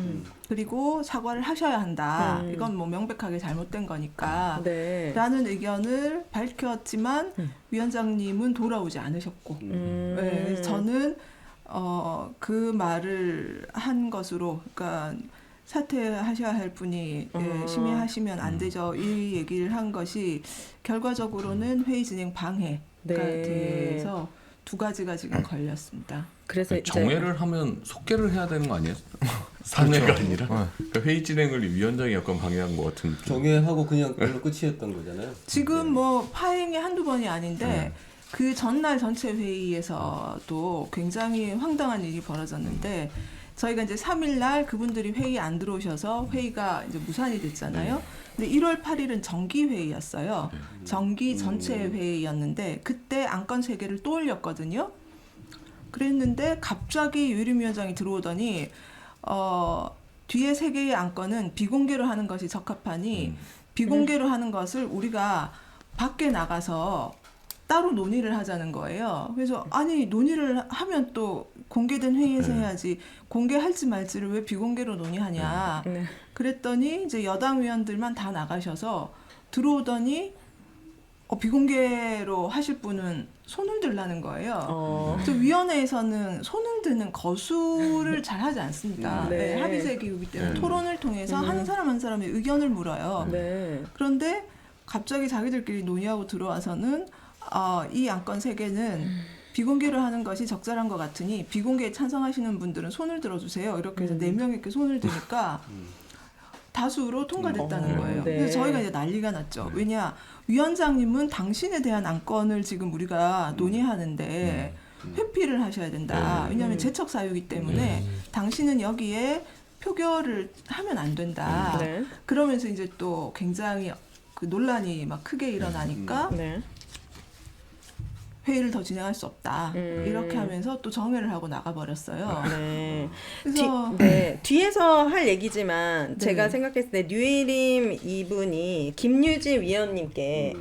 그리고 사과를 하셔야 한다. 이건 뭐 명백하게 잘못된 거니까
네.
라는 의견을 밝혔지만 위원장님은 돌아오지 않으셨고 네, 그래서 저는 그 말을 한 것으로 그러니까 사퇴하셔야 할 분이 심의하시면 안 되죠. 이 얘기를 한 것이 결과적으로는 회의 진행 방해가
네.
돼서 두 가지가 지금 걸렸습니다.
그래서 이제
정회를 하면 속개를 해야 되는 거 아니에요? 사내가 아니라 그러니까 회의 진행을 위원장이 약간 방해한 것 같은 느낌.
정회하고 그냥 그걸로 끝이었던 거잖아요.
지금 뭐 파행이 한두 번이 아닌데 그 전날 전체 회의에서도 굉장히 황당한 일이 벌어졌는데 저희가 이제 3일 날 그분들이 회의 안 들어오셔서 회의가 이제 무산이 됐잖아요. 근데 1월 8일은 정기 회의였어요. 정기 전체 회의였는데 그때 안건 3개를 또 올렸거든요. 그랬는데 갑자기 유일임위원장이 들어오더니 뒤에 3개의 안건은 비공개로 하는 것이 적합하니 비공개로 하는 것을 우리가 밖에 나가서 따로 논의를 하자는 거예요. 그래서 아니 논의를 하면 또 공개된 회의에서 해야지 공개할지 말지를 왜 비공개로 논의하냐.
네.
그랬더니 이제 여당 의원들만 다 나가셔서 들어오더니 비공개로 하실 분은 손을 들라는 거예요. 또 위원회에서는 손을 드는 거수를 잘 하지 않습니다.
네.
네, 합의제 기구이기 때문에 토론을 통해서 한 사람 한 사람의 의견을 물어요.
네.
그런데 갑자기 자기들끼리 논의하고 들어와서는 이 안건 3개는 비공개로 하는 것이 적절한 것 같으니 비공개에 찬성하시는 분들은 손을 들어주세요. 이렇게 해서 4명이 이렇게 손을 드니까 다수로 통과됐다는 거예요.
네.
그래서 저희가 이제 난리가 났죠. 왜냐 위원장님은 당신에 대한 안건을 지금 우리가 논의하는데 회피를 하셔야 된다. 왜냐하면 제척 사유이기 때문에 당신은 여기에 표결을 하면 안 된다.
네.
그러면서 이제 또 굉장히 그 논란이 막 크게 일어나니까
네.
회의를 더 진행할 수 없다. 이렇게 하면서 또 정회를 하고 나가버렸어요.
네.
그래서
뒤에서 할 얘기지만
네.
제가 생각했을 때 류일임 이분이 김유진 위원님께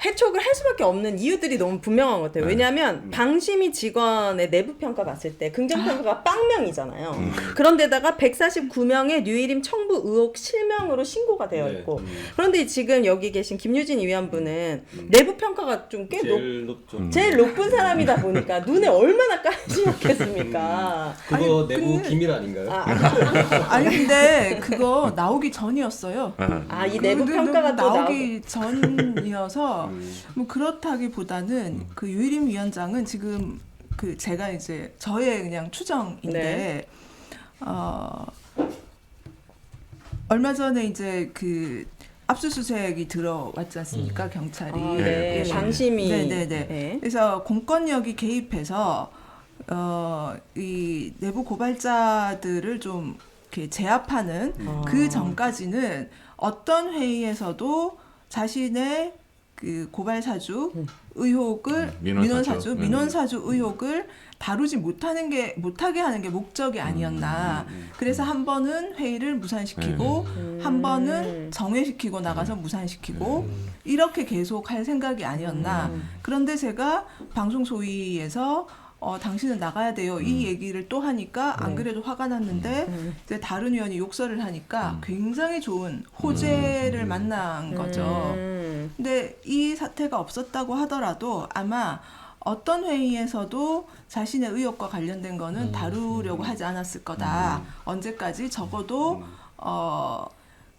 해촉을 할 수밖에 없는 이유들이 너무 분명한 것 같아요. 왜냐하면 방심위 직원의 내부 평가 봤을 때 긍정 평가가 빵명이잖아요. 그런데다가 149명의 류일임 청부 의혹 실명으로 신고가 되어 있고 그런데 지금 여기 계신 김유진 위원분은 내부 평가가 좀 꽤
제일 높죠.
제일 높은 사람이다 보니까 눈에 얼마나 까지먹겠습니까?
그거
아니,
내부 기밀 아닌가요?
아니 근데 그거 나오기 전이었어요.
이 내부 평가가 또
나오기 전이어서 뭐 그렇다기보다는 그 유일임 위원장은 지금 그 제가 이제 저의 그냥 추정인데 얼마 전에 이제 그 압수수색이 들어왔지 않습니까? 경찰이.
네. 방심이.
네네네.
네.
그래서 공권력이 개입해서 이 내부 고발자들을 좀 이렇게 제압하는 그 전까지는 어떤 회의에서도 자신의 그 고발 사주 의혹을 민원 사주 의혹을 다루지 못하게 하는 게 목적이 아니었나. 그래서 한 번은 회의를 무산시키고 한 번은 정회시키고 나가서 무산시키고 이렇게 계속 할 생각이 아니었나. 그런데 제가 방송 소위에서 당신은 나가야 돼요. 이 얘기를 또 하니까 안 그래도 화가 났는데 이제 다른 의원이 욕설을 하니까 굉장히 좋은 호재를 만난 거죠. 근데 이 사태가 없었다고 하더라도 아마 어떤 회의에서도 자신의 의혹과 관련된 거는 다루려고 하지 않았을 거다. 언제까지 적어도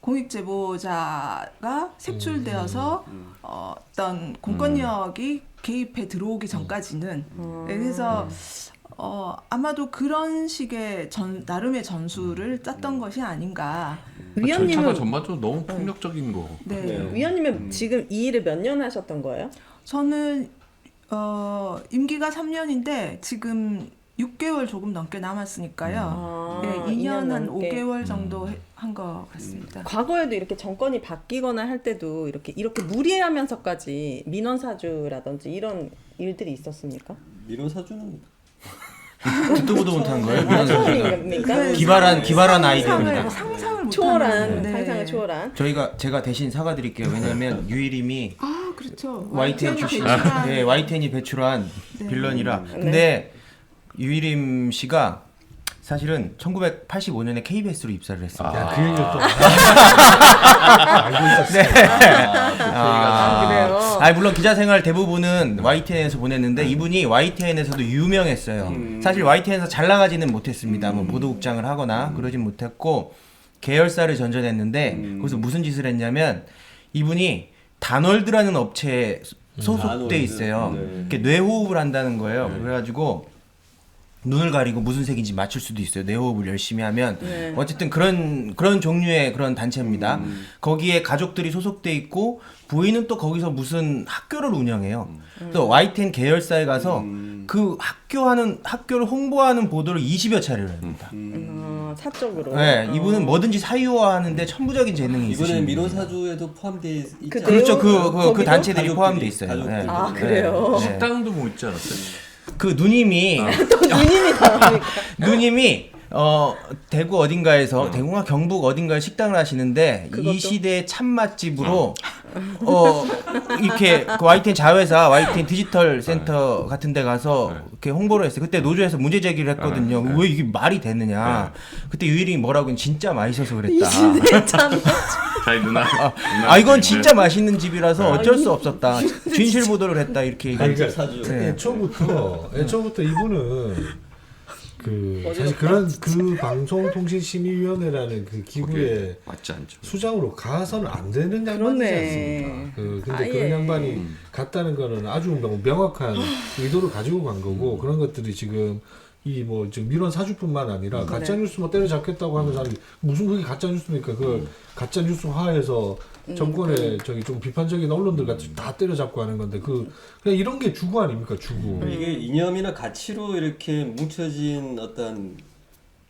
공익제보자가 색출되어서 어떤 공권력이 개입해 들어오기 전까지는. 그래서 아마도 그런 식의 나름의 전술을 짰던 것이 아닌가.
절차가 전반적으로 너무 폭력적인 거.
네.
위원님은 지금 이 일을 몇 년 하셨던 거예요?
저는 임기가 3년인데 지금 6개월 조금 넘게 남았으니까요. 네, 2년 한 5개월 정도 한 것 같습니다.
과거에도 이렇게 정권이 바뀌거나 할 때도 이렇게 무리하면서까지 민원 사주라든지 이런 일들이 있었습니까?
민원 사주는
듣도 보도 못한 거예요? 민원 사주가.
처음입니까?
기발한 아이디어입니다.
상상을
초월한
네.
상상을 초월한.
제가 대신 사과드릴게요. 왜냐하면 유일임이
그렇죠.
YTN 출신, 네, YTN이 배출한 빌런이라. 근데 유일임 씨가 사실은 1985년에 KBS로 입사를 했습니다.
그 얘기를 또 알고 있었어요.
그래요?
물론 기자 생활 대부분은 YTN에서 보냈는데 이분이 YTN에서도 유명했어요. 사실 YTN에서 잘 나가지는 못했습니다. 뭐 보도국장을 하거나 그러진 못했고 계열사를 전전했는데 거기서 무슨 짓을 했냐면 이분이 다널드라는 업체에 소속돼 있어요. 이렇게 뇌호흡을 한다는 거예요. 그래가지고 눈을 가리고 무슨 색인지 맞출 수도 있어요. 뇌호흡을 열심히 하면. 어쨌든 그런 종류의 그런 단체입니다. 거기에 가족들이 소속돼 있고 부인은 또 거기서 무슨 학교를 운영해요. 또 YTN 계열사에 가서 그 학교를 홍보하는 보도를 20여 차례를 합니다.
사적으로.
네, 이분은 뭐든지 사유화하는데 천부적인 재능이
이번에
있으신
민원
분이에요.
사주에도 포함돼 있지
그
않아요?
그렇죠. 그
거기도?
단체들이
가족들이,
포함돼 있어요.
가족들이.
네.
아, 그래요?
네.
식당도 뭐 있지 않았어요?
그 누님이
또 누님이 나오니까.
누님이 대구 어딘가에서 대구가 경북 어딘가에 식당을 하시는데
그것도?
이 시대의 참 맛집으로 이렇게 그 YTN 자회사 YTN 디지털 센터 같은 데 가서 이렇게 홍보를 했어요. 그때 노조에서 문제 제기를 했거든요. 왜 이게 말이 되느냐. 그때 유일이 뭐라고 진짜 맛있어서 그랬다.
이 시대에 참.
자기 누나.
이건 진짜 맛있는 집이라서 어쩔 수 없었다. 진실 보도를 했다 이렇게 얘기했죠.
사주.
네.
애초부터 이분은 사실 그 방송통신심의위원회라는 그 기구의
맞지 않죠.
수장으로 가서는 안 되는 양반이지
그러네.
않습니까? 근데
아예.
그런 양반이 갔다는 거는 아주 명확한 의도를 가지고 간 거고 그런 것들이 지금 지금 민원 사주뿐만 아니라 가짜 뉴스 뭐 때려잡겠다고 하는 사람이 무슨 그게 가짜 뉴스입니까? 그걸 가짜 뉴스화해서 정권의 좀 비판적인 언론들 같이 다 때려잡고 하는 건데 그냥 이런 게 주구 아닙니까? 주구.
이게 이념이나 가치로 이렇게 뭉쳐진 어떤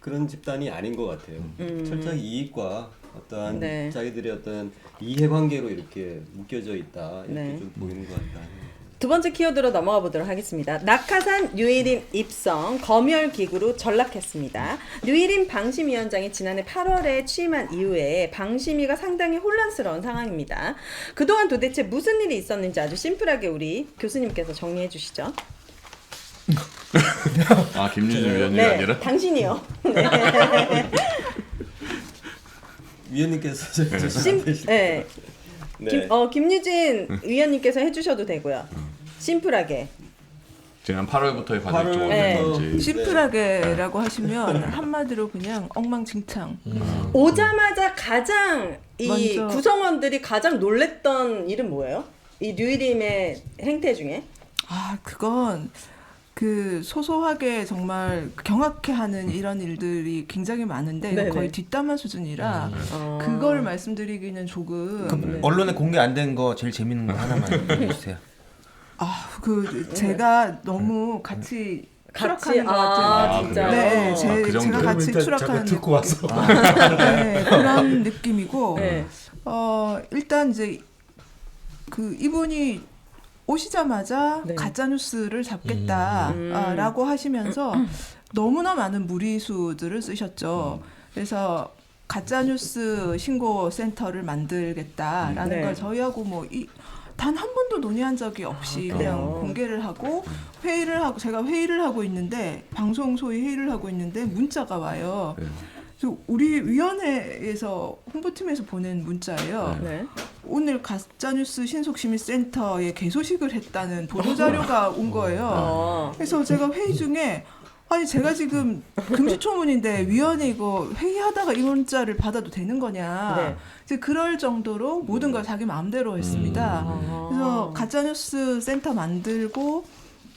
그런 집단이 아닌 것 같아요. 철저히 이익과 어떠한
네.
자기들의 어떤 이해관계로 이렇게 묶여져 있다 이렇게
네.
좀 보이는 것 같다.
두 번째 키워드로 넘어가 보도록 하겠습니다. 낙하산 유일임 입성 검열기구로 전락했습니다. 유일임 방심위원장이 지난해 8월에 취임한 이후에 방심위가 상당히 혼란스러운 상황입니다. 그동안 도대체 무슨 일이 있었는지 아주 심플하게 우리 교수님께서 정리해 주시죠.
아 김유진 위원님이
네,
아니라
당신이요.
위원님께서
네.
네.
김유진 위원님께서 해주셔도 되고요. 심플하게.
지난 8월부터의 과정이
8월
좀
네.
어땠는지.
심플하게라고 하시면 한마디로 그냥 엉망진창.
오자마자 가장 이
먼저-
구성원들이 가장 놀랬던 일은 뭐예요? 이 뉴이림의 행태 중에?
그건 그 소소하게 정말 경악해하는 이런 일들이 굉장히 많은데
네네.
거의 뒷담화 수준이라 그걸 말씀드리기는 조금
그 언론에 공개 안 된 거 제일 재밌는 거 하나만 해주세요.
제가 너무 같이 추락하는 것 같은
아, 진짜요?
네,
그 정도?
제가 같이
일단
추락하는
잠깐 듣고 와서
네, 그런 느낌이고
네.
일단 이제 그 이분이 오시자마자
네.
가짜 뉴스를 잡겠다라고 하시면서 너무나 많은 무리수들을 쓰셨죠. 그래서 가짜 뉴스 신고 센터를 만들겠다라는
네.
걸 저희하고 뭐 단 한 번도 논의한 적이 없이 그냥 공개를 하고 제가 회의를 하고 있는데 방송 소위 회의를 하고 있는데 문자가 와요.
네.
그래서 우리 위원회에서 홍보팀에서 보낸 문자예요.
네.
오늘 가짜뉴스 신속시민센터에 개소식을 했다는 보도자료가 온 거예요. 그래서 제가 회의 중에 아니 제가 지금 금시초문인데 위원회 이거 회의하다가 이 문자를 받아도 되는 거냐.
네.
이제 그럴 정도로 모든 걸 자기 마음대로 했습니다. 그래서 가짜뉴스 센터 만들고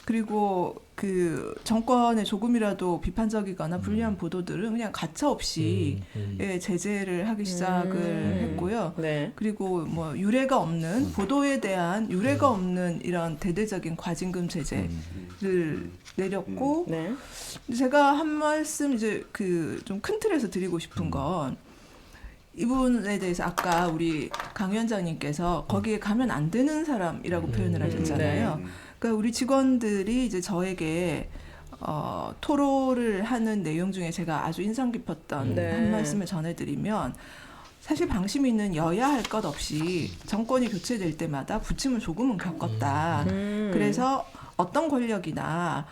그리고 그 정권에 조금이라도 비판적이거나 불리한 보도들은 그냥 가차 없이 제재를 하기 시작을 했고요.
네.
그리고 뭐 유례가 없는 보도에 대한 유례가 없는 이런 대대적인 과징금 제재를 내렸고
네.
제가 한 말씀 이제 그 좀 큰 틀에서 드리고 싶은 건 이분에 대해서 아까 우리 강 위원장님께서 거기에 가면 안 되는 사람이라고 표현을 하셨잖아요. 그러니까 우리 직원들이 이제 저에게 토로를 하는 내용 중에 제가 아주 인상 깊었던
네.
한 말씀을 전해드리면 사실 방심위는 여야 할 것 없이 정권이 교체될 때마다 부침을 조금은 겪었다. 그래서 어떤 권력이나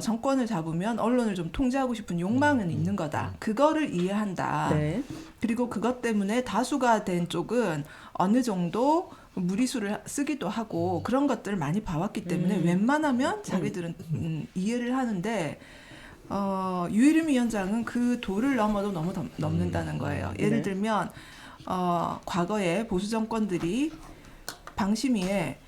정권을 잡으면 언론을 좀 통제하고 싶은 욕망은 있는 거다. 그거를 이해한다.
네.
그리고 그것 때문에 다수가 된 쪽은 어느 정도 무리수를 쓰기도 하고 그런 것들을 많이 봐왔기 때문에 웬만하면 자기들은 이해를 하는데 유일임 위원장은 그 도를 넘어도 너무 넘는다는 거예요. 예를
네.
들면 과거에 보수 정권들이 방심위에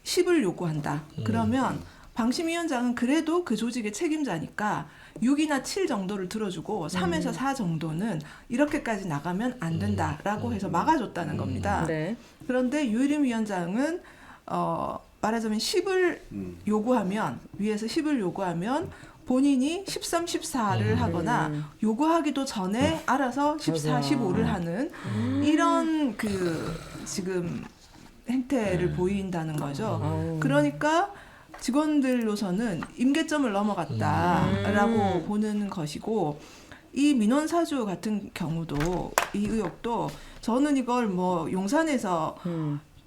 10을 요구한다. 그러면 방심위원장은 그래도 그 조직의 책임자니까 6이나 7 정도를 들어주고 3에서 4 정도는 이렇게까지 나가면 안 된다라고 해서 막아줬다는 겁니다.
네.
그런데 유일임 위원장은 말하자면 10을 요구하면 위에서 10을 요구하면 본인이 13, 14를 하거나 요구하기도 전에 알아서 14, 15를 하는 이런 그 지금 행태를 보인다는 거죠. 그러니까 직원들로서는 임계점을 넘어갔다라고 보는 것이고 이 민원사주 같은 경우도 이 의혹도 저는 이걸 뭐 용산에서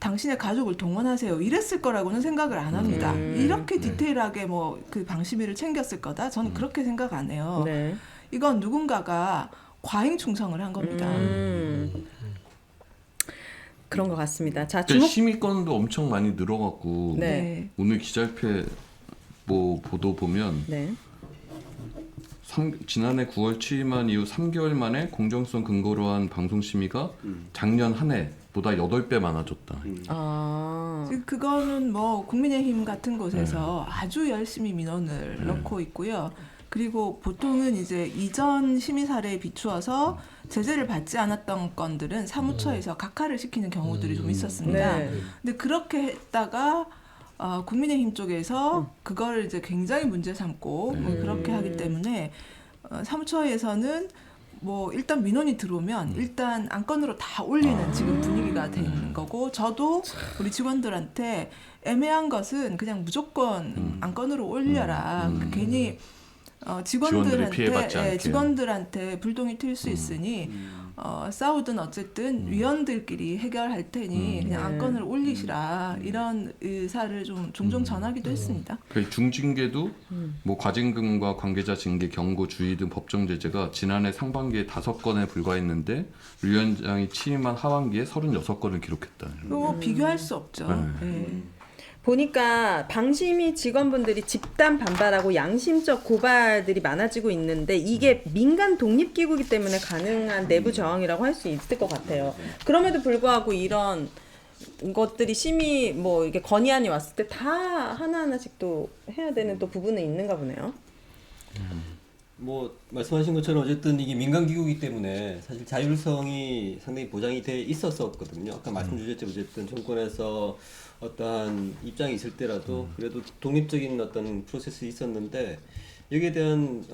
당신의 가족을 동원하세요 이랬을 거라고는 생각을 안 합니다. 이렇게 디테일하게 뭐 그 방심위를 챙겼을 거다 저는 그렇게 생각 안 해요.
네.
이건 누군가가 과잉 충성을 한 겁니다.
그런 것 같습니다. 자,
근데
주목.
심의권도 엄청 많이 늘어갔고
네.
오늘 기자협회 뭐 보도 보면
네.
지난해 9월 취임한 이후 3개월 만에 공정성 근거로 한 방송 심의가 작년 한 해보다 8배 많아졌다.
그거는 뭐 국민의힘 같은 곳에서 아주 열심히 민원을 넣고 있고요. 그리고 보통은 이제 이전 심의 사례에 비추어서 제재를 받지 않았던 건들은 사무처에서 각하를 시키는 경우들이 좀 있었습니다.
네.
근데 그렇게 했다가 국민의힘 쪽에서 그걸 이제 굉장히 문제 삼고 뭐 그렇게 하기 때문에 사무처에서는 뭐 일단 민원이 들어오면 일단 안건으로 다 올리는 지금 분위기가 된 거고 저도 우리 직원들한테 애매한 것은 그냥 무조건 안건으로 올려라. 괜히
직원들이 피해받지 않게.
직원들한테 불똥이 튈 수 있으니 싸우든 어쨌든 위원들끼리 해결할 테니 그냥 안건을 올리시라 이런 의사를 좀 종종 전하기도 했습니다.
중징계도 뭐 과징금과 관계자 징계, 경고, 주의 등 법정 제재가 지난해 상반기에 5건에 불과했는데 류 위원장이 취임한 하반기에 36건을 기록했다.
그거 비교할 수 없죠. 네.
보니까 방심위 직원분들이 집단 반발하고 양심적 고발들이 많아지고 있는데 이게 민간 독립기구이기 때문에 가능한 내부 저항이라고 할 수 있을 것 같아요. 그럼에도 불구하고 이런 것들이 심의 뭐 이게 건의안이 왔을 때 다 하나하나씩 또 해야 되는 또 부분은 있는가 보네요.
뭐 말씀하신 것처럼 어쨌든 이게 민간 기구이기 때문에 사실 자율성이 상당히 보장이 돼 있었었거든요. 아까 말씀 주셨죠. 어쨌든 정권에서 어떠한 입장이 있을 때라도 그래도 독립적인 어떤 프로세스 있었는데 여기에 대한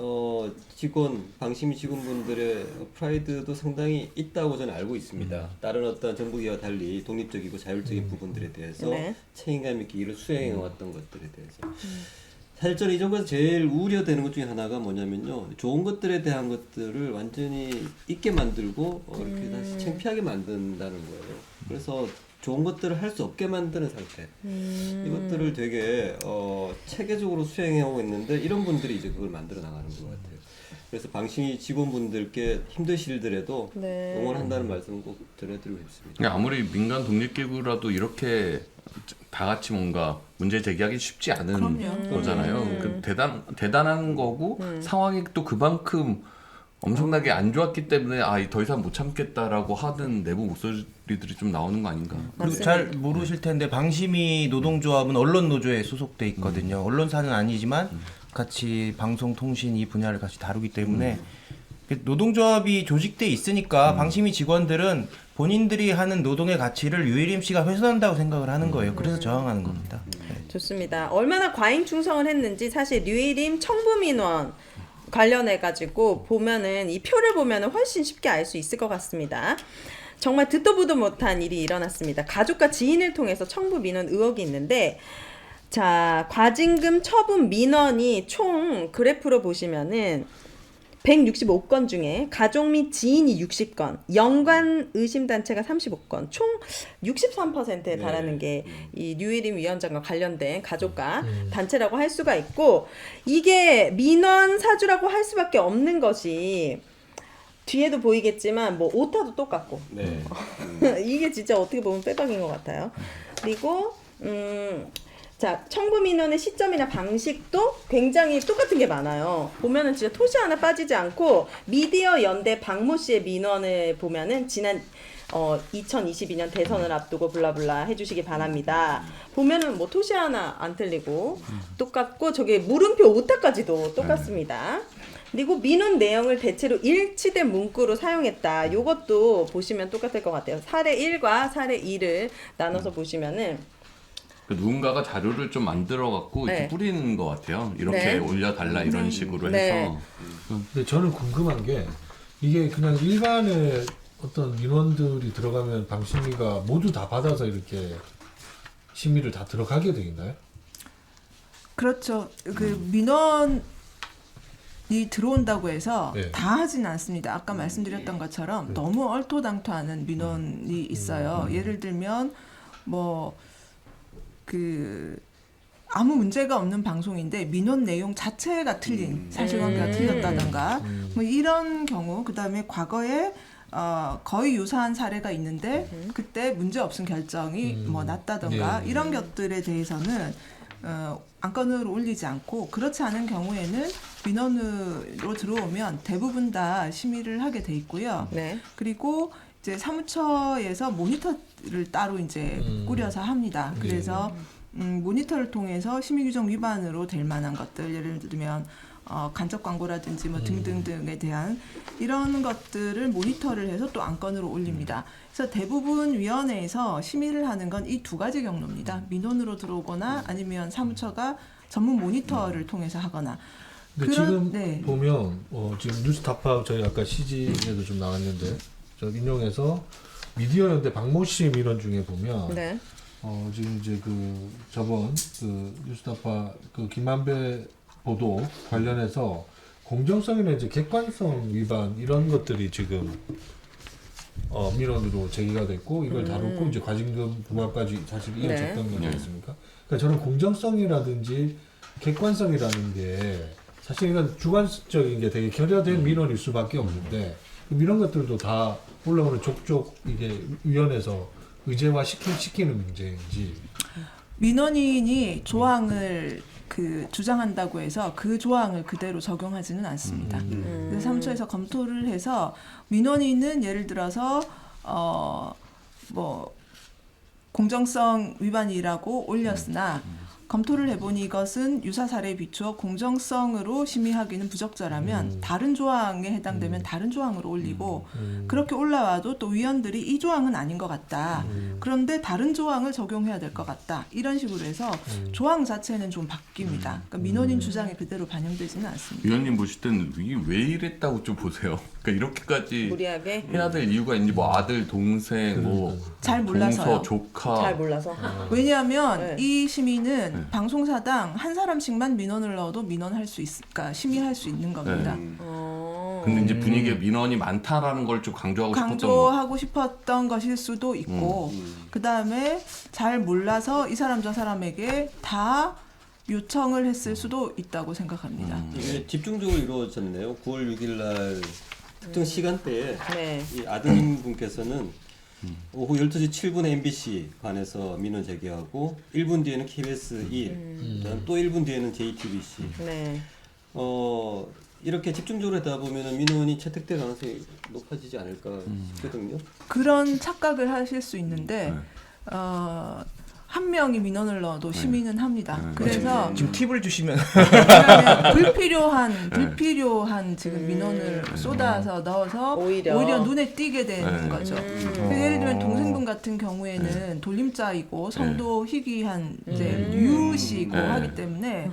직원 방심위 직원분들의 프라이드도 상당히 있다고 저는 알고 있습니다. 다른 어떤 정부기와 달리 독립적이고 자율적인 부분들에 대해서
네.
책임감 있게 일을 수행해 왔던 것들에 대해서. 사실 저는 이 정부에서 제일 우려되는 것 중에 하나가 뭐냐면요. 좋은 것들에 대한 것들을 완전히 잊게 만들고 이렇게 다시 창피하게 만든다는 거예요. 그래서 좋은 것들을 할 수 없게 만드는 상태. 이것들을 되게 체계적으로 수행해오고 있는데 이런 분들이 이제 그걸 만들어 나가는 것 같아요. 그래서 방심위 직원분들께 힘드시더라도
네.
응원한다는 말씀 꼭 전해드리고 싶습니다.
그러니까 아무리 민간 독립기구라도 이렇게 다 같이 뭔가 문제 제기하기 쉽지 않은
그럼요.
거잖아요. 그 대단한 거고 상황이 또 그만큼 엄청나게 안 좋았기 때문에 더 이상 못 참겠다라고 하는 내부 목소리들이 좀 나오는 거 아닌가.
그리고 잘 모르실 텐데 방심위 노동조합은 언론노조에 소속돼 있거든요. 언론사는 아니지만 같이 방송통신 이 분야를 같이 다루기 때문에 노동조합이 조직돼 있으니까 방심위 직원들은 본인들이 하는 노동의 가치를 유해림 씨가 훼손한다고 생각을 하는 거예요. 그래서 저항하는 겁니다. 네.
좋습니다. 얼마나 과잉 충성을 했는지 사실 류일임 청부민원 관련해 가지고 보면은 이 표를 보면은 훨씬 쉽게 알 수 있을 것 같습니다. 정말 듣도 보도 못한 일이 일어났습니다. 가족과 지인을 통해서 청부 민원 의혹이 있는데, 자, 과징금 처분 민원이 총 그래프로 보시면은 165건 중에 가족 및 지인이 60건, 연관 의심단체가 35건, 총 63%에 달하는 게 이 류일임 위원장과 관련된 가족과 단체라고 할 수가 있고, 이게 민원 사주라고 할 수밖에 없는 것이 뒤에도 보이겠지만 뭐 오타도 똑같고
네.
이게 진짜 어떻게 보면 빼박인 것 같아요. 그리고 자, 청구 민원의 시점이나 방식도 굉장히 똑같은 게 많아요. 보면은 진짜 토시 하나 빠지지 않고 미디어 연대 박모 씨의 민원을 보면은 지난 2022년 대선을 앞두고 블라블라 해주시기 바랍니다. 보면은 뭐 토시 하나 안 틀리고 똑같고 저기 물음표 오타까지도 똑같습니다. 그리고 민원 내용을 대체로 일치된 문구로 사용했다. 요것도 보시면 똑같을 것 같아요. 사례 1과 사례 2를 나눠서 보시면은
누군가가 자료를 좀 만들어 갖고
네.
이렇게 뿌리는 것 같아요. 이렇게
네.
올려달라 이런 식으로
네.
해서.
근데 저는 궁금한 게 이게 그냥 일반의 어떤 민원들이 들어가면 방심위가 모두 다 받아서 이렇게 심의를 다 들어가게 돼 있나요?
그렇죠. 그 민원이 들어온다고 해서
네.
다 하진 않습니다. 아까 말씀드렸던 것처럼 너무 얼토당토하는 민원이 있어요. 예를 들면 뭐 아무 문제가 없는 방송인데 민원 내용 자체가 틀린 사실관계가 틀렸다던가 뭐 이런 경우, 그다음에 과거에 거의 유사한 사례가 있는데 그때 문제 없은 결정이 뭐 났다던가
네.
이런 것들에 대해서는 안건으로 올리지 않고, 그렇지 않은 경우에는 민원으로 들어오면 대부분 다 심의를 하게 돼 있고요.
네.
그리고 이제 사무처에서 모니터를 따로 이제 꾸려서 합니다. 그래서 모니터를 통해서 심의규정 위반으로 될 만한 것들, 예를 들면 간접 광고라든지 뭐 등등등에 대한 이런 것들을 모니터를 해서 또 안건으로 올립니다. 그래서 대부분 위원회에서 심의를 하는 건 이 두 가지 경로입니다. 민원으로 들어오거나 아니면 사무처가 전문 모니터를 통해서 하거나.
근데 지금
네.
보면 지금 뉴스타파 저희 아까 CG에도 좀 나왔는데 저 인용해서 미디어 연대 박모 씨 민원 중에 보면
네.
지금 이제 저번 뉴스타파 김만배 보도 관련해서 공정성이나 이제 객관성 위반 이런 것들이 지금 민원으로 제기가 됐고 이걸 다뤘고 이제 과징금 부과까지 사실 이어졌던 거지 않습니까? 그러니까 저는 공정성이라든지 객관성이라는 게 사실 이건 주관적인 게 되게 결여된 민원일 수밖에 없는데 이런 것들도 다 올라오는 족족 이게 위원회에서 의제화 시키는 문제인지.
민원인이 조항을 주장한다고 해서 그 조항을 그대로 적용하지는 않습니다. 그래서 사무처에서 검토를 해서 민원인은 예를 들어서 뭐 공정성 위반이라고 올렸으나 검토를 해보니 이것은 유사 사례에 비추어 공정성으로 심의하기는 부적절하면 다른 조항에 해당되면 다른 조항으로 올리고 그렇게 올라와도 또 위원들이 이 조항은 아닌 것 같다. 그런데 다른 조항을 적용해야 될 것 같다. 이런 식으로 해서 조항 자체는 좀 바뀝니다. 그러니까 민원인 주장이 그대로 반영되지는 않습니다.
위원님 보실 때는 이게 왜 이랬다고 좀 보세요. 그러니까 이렇게까지
무리하게
해야 될 이유가 있는지 뭐 아들, 동생, 뭐
잘 몰라서요.
동서, 조카
잘 몰라서.
왜냐하면
네.
이 심의는 방송사당 한 사람씩만 민원을 넣어도 민원할 수 그러니까 심의할 수 있는 겁니다.
근데 이제 분위기에 민원이 많다라는 걸 좀 강조하고 싶었던 거.
강조하고 싶었던 것일 수도 있고 그 다음에 잘 몰라서 이 사람 저 사람에게 다 요청을 했을 수도 있다고 생각합니다.
이게 집중적으로 이루어졌네요. 9월 6일 날 특정 시간대에
네.
이 아드님 분께서는 오후 12시 7분에 MBC 관해서 민원 제기하고 1분 뒤에는 KBS 1, 그다음 또 1분 뒤에는 JTBC.
네.
이렇게 집중적으로 하다 보면은 민원이 채택될 가능성이 높아지지 않을까 싶거든요.
그런 착각을 하실 수 있는데
네.
한 명이 민원을 넣어도 심의는 합니다. 그래서
지금 팁을 주시면
왜냐하면 불필요한 지금 민원을 쏟아서 넣어서
오히려
눈에 띄게 되는 거죠. 그래서 예를 들면 동생분 같은 경우에는 돌림자이고 성도 희귀한 이제 유씨고 하기 때문에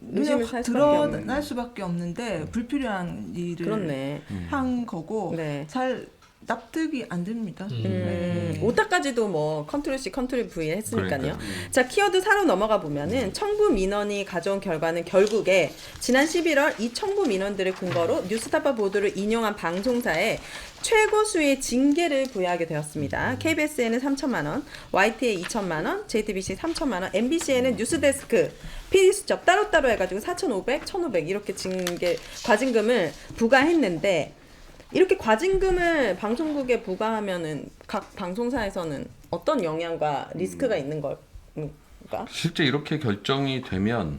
눈에
의심을
확
살 수밖에 없는.
드러날 수밖에 없는데 불필요한 일을
그렇네.
한 거고
네.
잘 납득이 안 됩니다. 네.
오타까지도 뭐 컨트롤 C, 컨트롤 V 했으니까요.
그러니까요.
자, 키워드 4로 넘어가 보면은 청부 민원이 가져온 결과는 결국에 지난 11월 이 청부 민원들을 근거로 뉴스타파 보도를 인용한 방송사에 최고 수의 징계를 부여하게 되었습니다. KBS에는 3천만 원, YT에 2천만 원, JTBC 3천만 원, MBC에는 뉴스데스크 PD 수첩 따로따로 해가지고 4,500, 1,500 이렇게 징계 과징금을 부과했는데. 이렇게 과징금을 방송국에 부과하면은 각 방송사에서는 어떤 영향과 리스크가 있는 걸까?
실제 이렇게 결정이 되면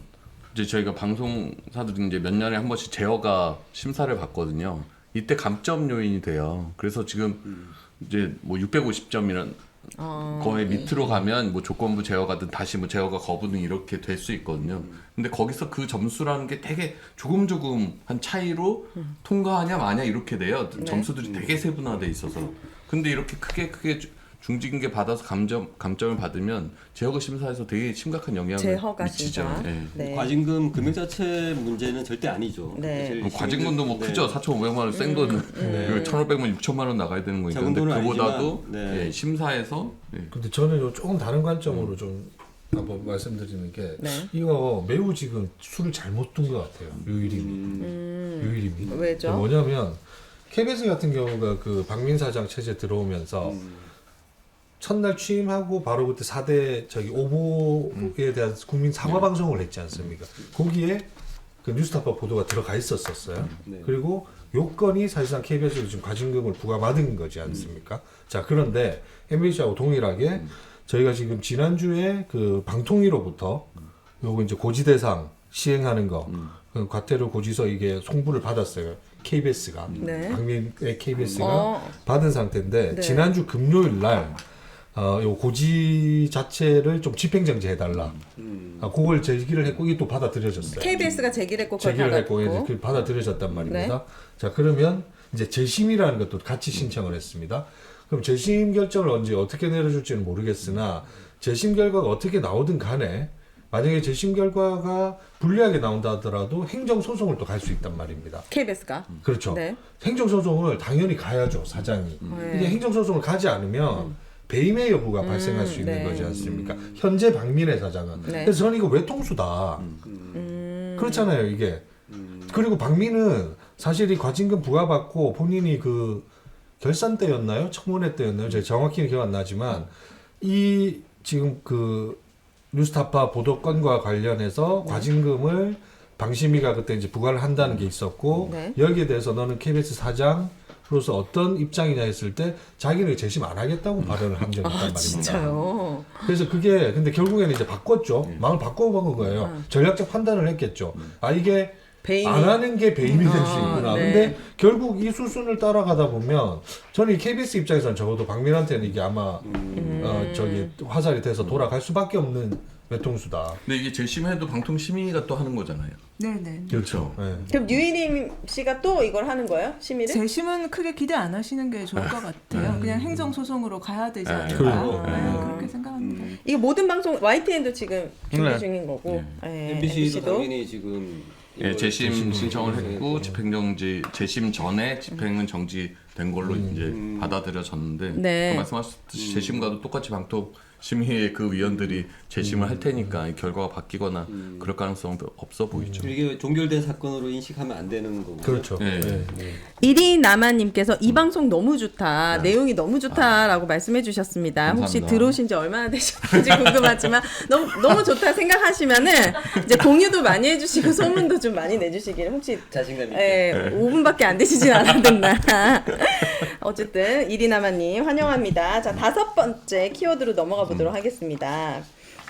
이제 저희가 방송사들이 이제 몇 년에 한 번씩 제어가 심사를 받거든요. 이때 감점 요인이 돼요. 그래서 지금 이제 뭐 650점이란 거의 밑으로 가면 뭐 조건부 제어가든 다시 뭐 제어가 거부든 이렇게 될 수 있거든요. 근데 거기서 그 점수라는 게 되게 조금 한 차이로 통과하냐 마냐 이렇게 돼요. 점수들이 되게 세분화돼 있어서. 근데 이렇게 크게 중징계 받아서 감점을 받으면 제어가 심사에서 되게 심각한 영향을
제허가
미치죠.
심사.
예.
네.
과징금 금액 자체 문제는 절대 아니죠.
네.
사실
그럼 과징금도 뭐
네.
크죠. 4,500만 원 센 돈, 1,500만 6천만 원 나가야 되는 거니까.
작은
근데
돈은
그보다도
아니지만, 네.
예, 심사에서
근데 저는 요 조금 다른 관점으로 좀 한번 말씀드리는 게
네.
이거 매우 지금 수를 잘못 둔 것 같아요. 유일임이.
왜죠?
뭐냐면 KBS 같은 경우가 그 박민 사장 체제 들어오면서 첫날 취임하고 바로 그때 4대 저기 오보에 대한 국민 사과 방송을 했지 않습니까? 거기에 그 뉴스타파 보도가 들어가 있었어요.
네.
그리고 요건이 사실상 KBS로 지금 과징금을 부과받은 거지 않습니까? 자, 그런데 MBC하고 동일하게 저희가 지금 지난주에 그 방통위로부터 요거 이제 고지대상 시행하는 거, 그 과태료 고지서 이게 송부를 받았어요. KBS가.
네.
박민의 KBS가 받은 상태인데
네.
지난주 금요일 날 요 고지 자체를 좀 집행정지 해달라. 그걸 제기를 했고 이게 또 받아들여졌어요.
KBS가 제기를 했고 그걸
제기를 했고
받았고.
이제 받아들여졌단 말입니다.
네.
자, 그러면 이제 재심이라는 것도 같이 신청을 했습니다. 그럼 재심 결정을 언제 어떻게 내려줄지는 모르겠으나 재심 결과가 어떻게 나오든 간에 만약에 재심 결과가 불리하게 나온다 하더라도 행정소송을 또 갈 수 있단 말입니다.
KBS가.
그렇죠.
네.
행정소송을 당연히 가야죠, 사장이.
네.
이게 행정소송을 가지 않으면 배임의 여부가 발생할 수 있는
네.
거지 않습니까? 현재 박민혜 사장은.
네.
그래서 저는 이거 외통수다. 그렇잖아요, 이게. 그리고 박민은 사실 이 과징금 부과받고 본인이 그 결산 때였나요? 청문회 때였나요? 제가 정확히는 기억 안 나지만 이 지금 그 뉴스타파 보도건과 관련해서 과징금을 방심위가 그때 이제 부과를 한다는 게 있었고
네.
여기에 대해서 너는 KBS 사장으로서 어떤 입장이냐 했을 때 자기는 재심 안 하겠다고 발언을 한 적이 있단 말입니다.
진짜요?
그래서 그게 근데 결국에는 이제 바꿨죠. 마음을 바꿔본 거예요. 전략적 판단을 했겠죠. 아, 이게
배임이.
안 하는 게 배임이 될 수 있구나.
네.
근데 결국 이 수순을 따라가다 보면 저는 이 KBS 입장에서는 적어도 박민한테는 이게 아마 저기 화살이 돼서 돌아갈 수밖에 없는 외통수다.
근데 이게 재심해도 방통심의가 또 하는 거잖아요.
네네.
그렇죠. 네.
그럼 류일임 씨가 또 이걸 하는 거예요? 심의를?
재심은 크게 기대 안 하시는 게 좋을 것 같아요. 그냥 행정소송으로 가야 되지 않을까.
그래요.
네, 그렇게 생각합니다.
이게 모든 방송 YTN도 지금 준비
네.
중인 거고
MBC도 당연히 지금
예,
이걸
재심 신청을 했고
신청했고.
집행정지 재심 전에 집행은 정지된 걸로 이제 받아들여졌는데
네.
말씀하셨듯이 재심과도 똑같이 방통심의의 그 위원들이 재심을 할 테니까 이 결과가 바뀌거나 그럴 가능성도 없어 보이죠.
이게 종결된 사건으로 인식하면 안 되는 거고.
그렇죠.
네.
네.
이리나마님께서 이 방송 너무 좋다, 내용이 너무 좋다라고 말씀해 주셨습니다. 혹시
감사합니다.
들어오신 지 얼마나 되셨는지 궁금하지만 너무 좋다 생각하시면은 이제 공유도 많이 해주시고 소문도 좀 많이 내주시기를 혹시
자신감 있게.
5분밖에 안 되시진 않았나. 어쨌든 이리나마님 환영합니다. 자, 5번째 키워드로 넘어가 보도록 하겠습니다.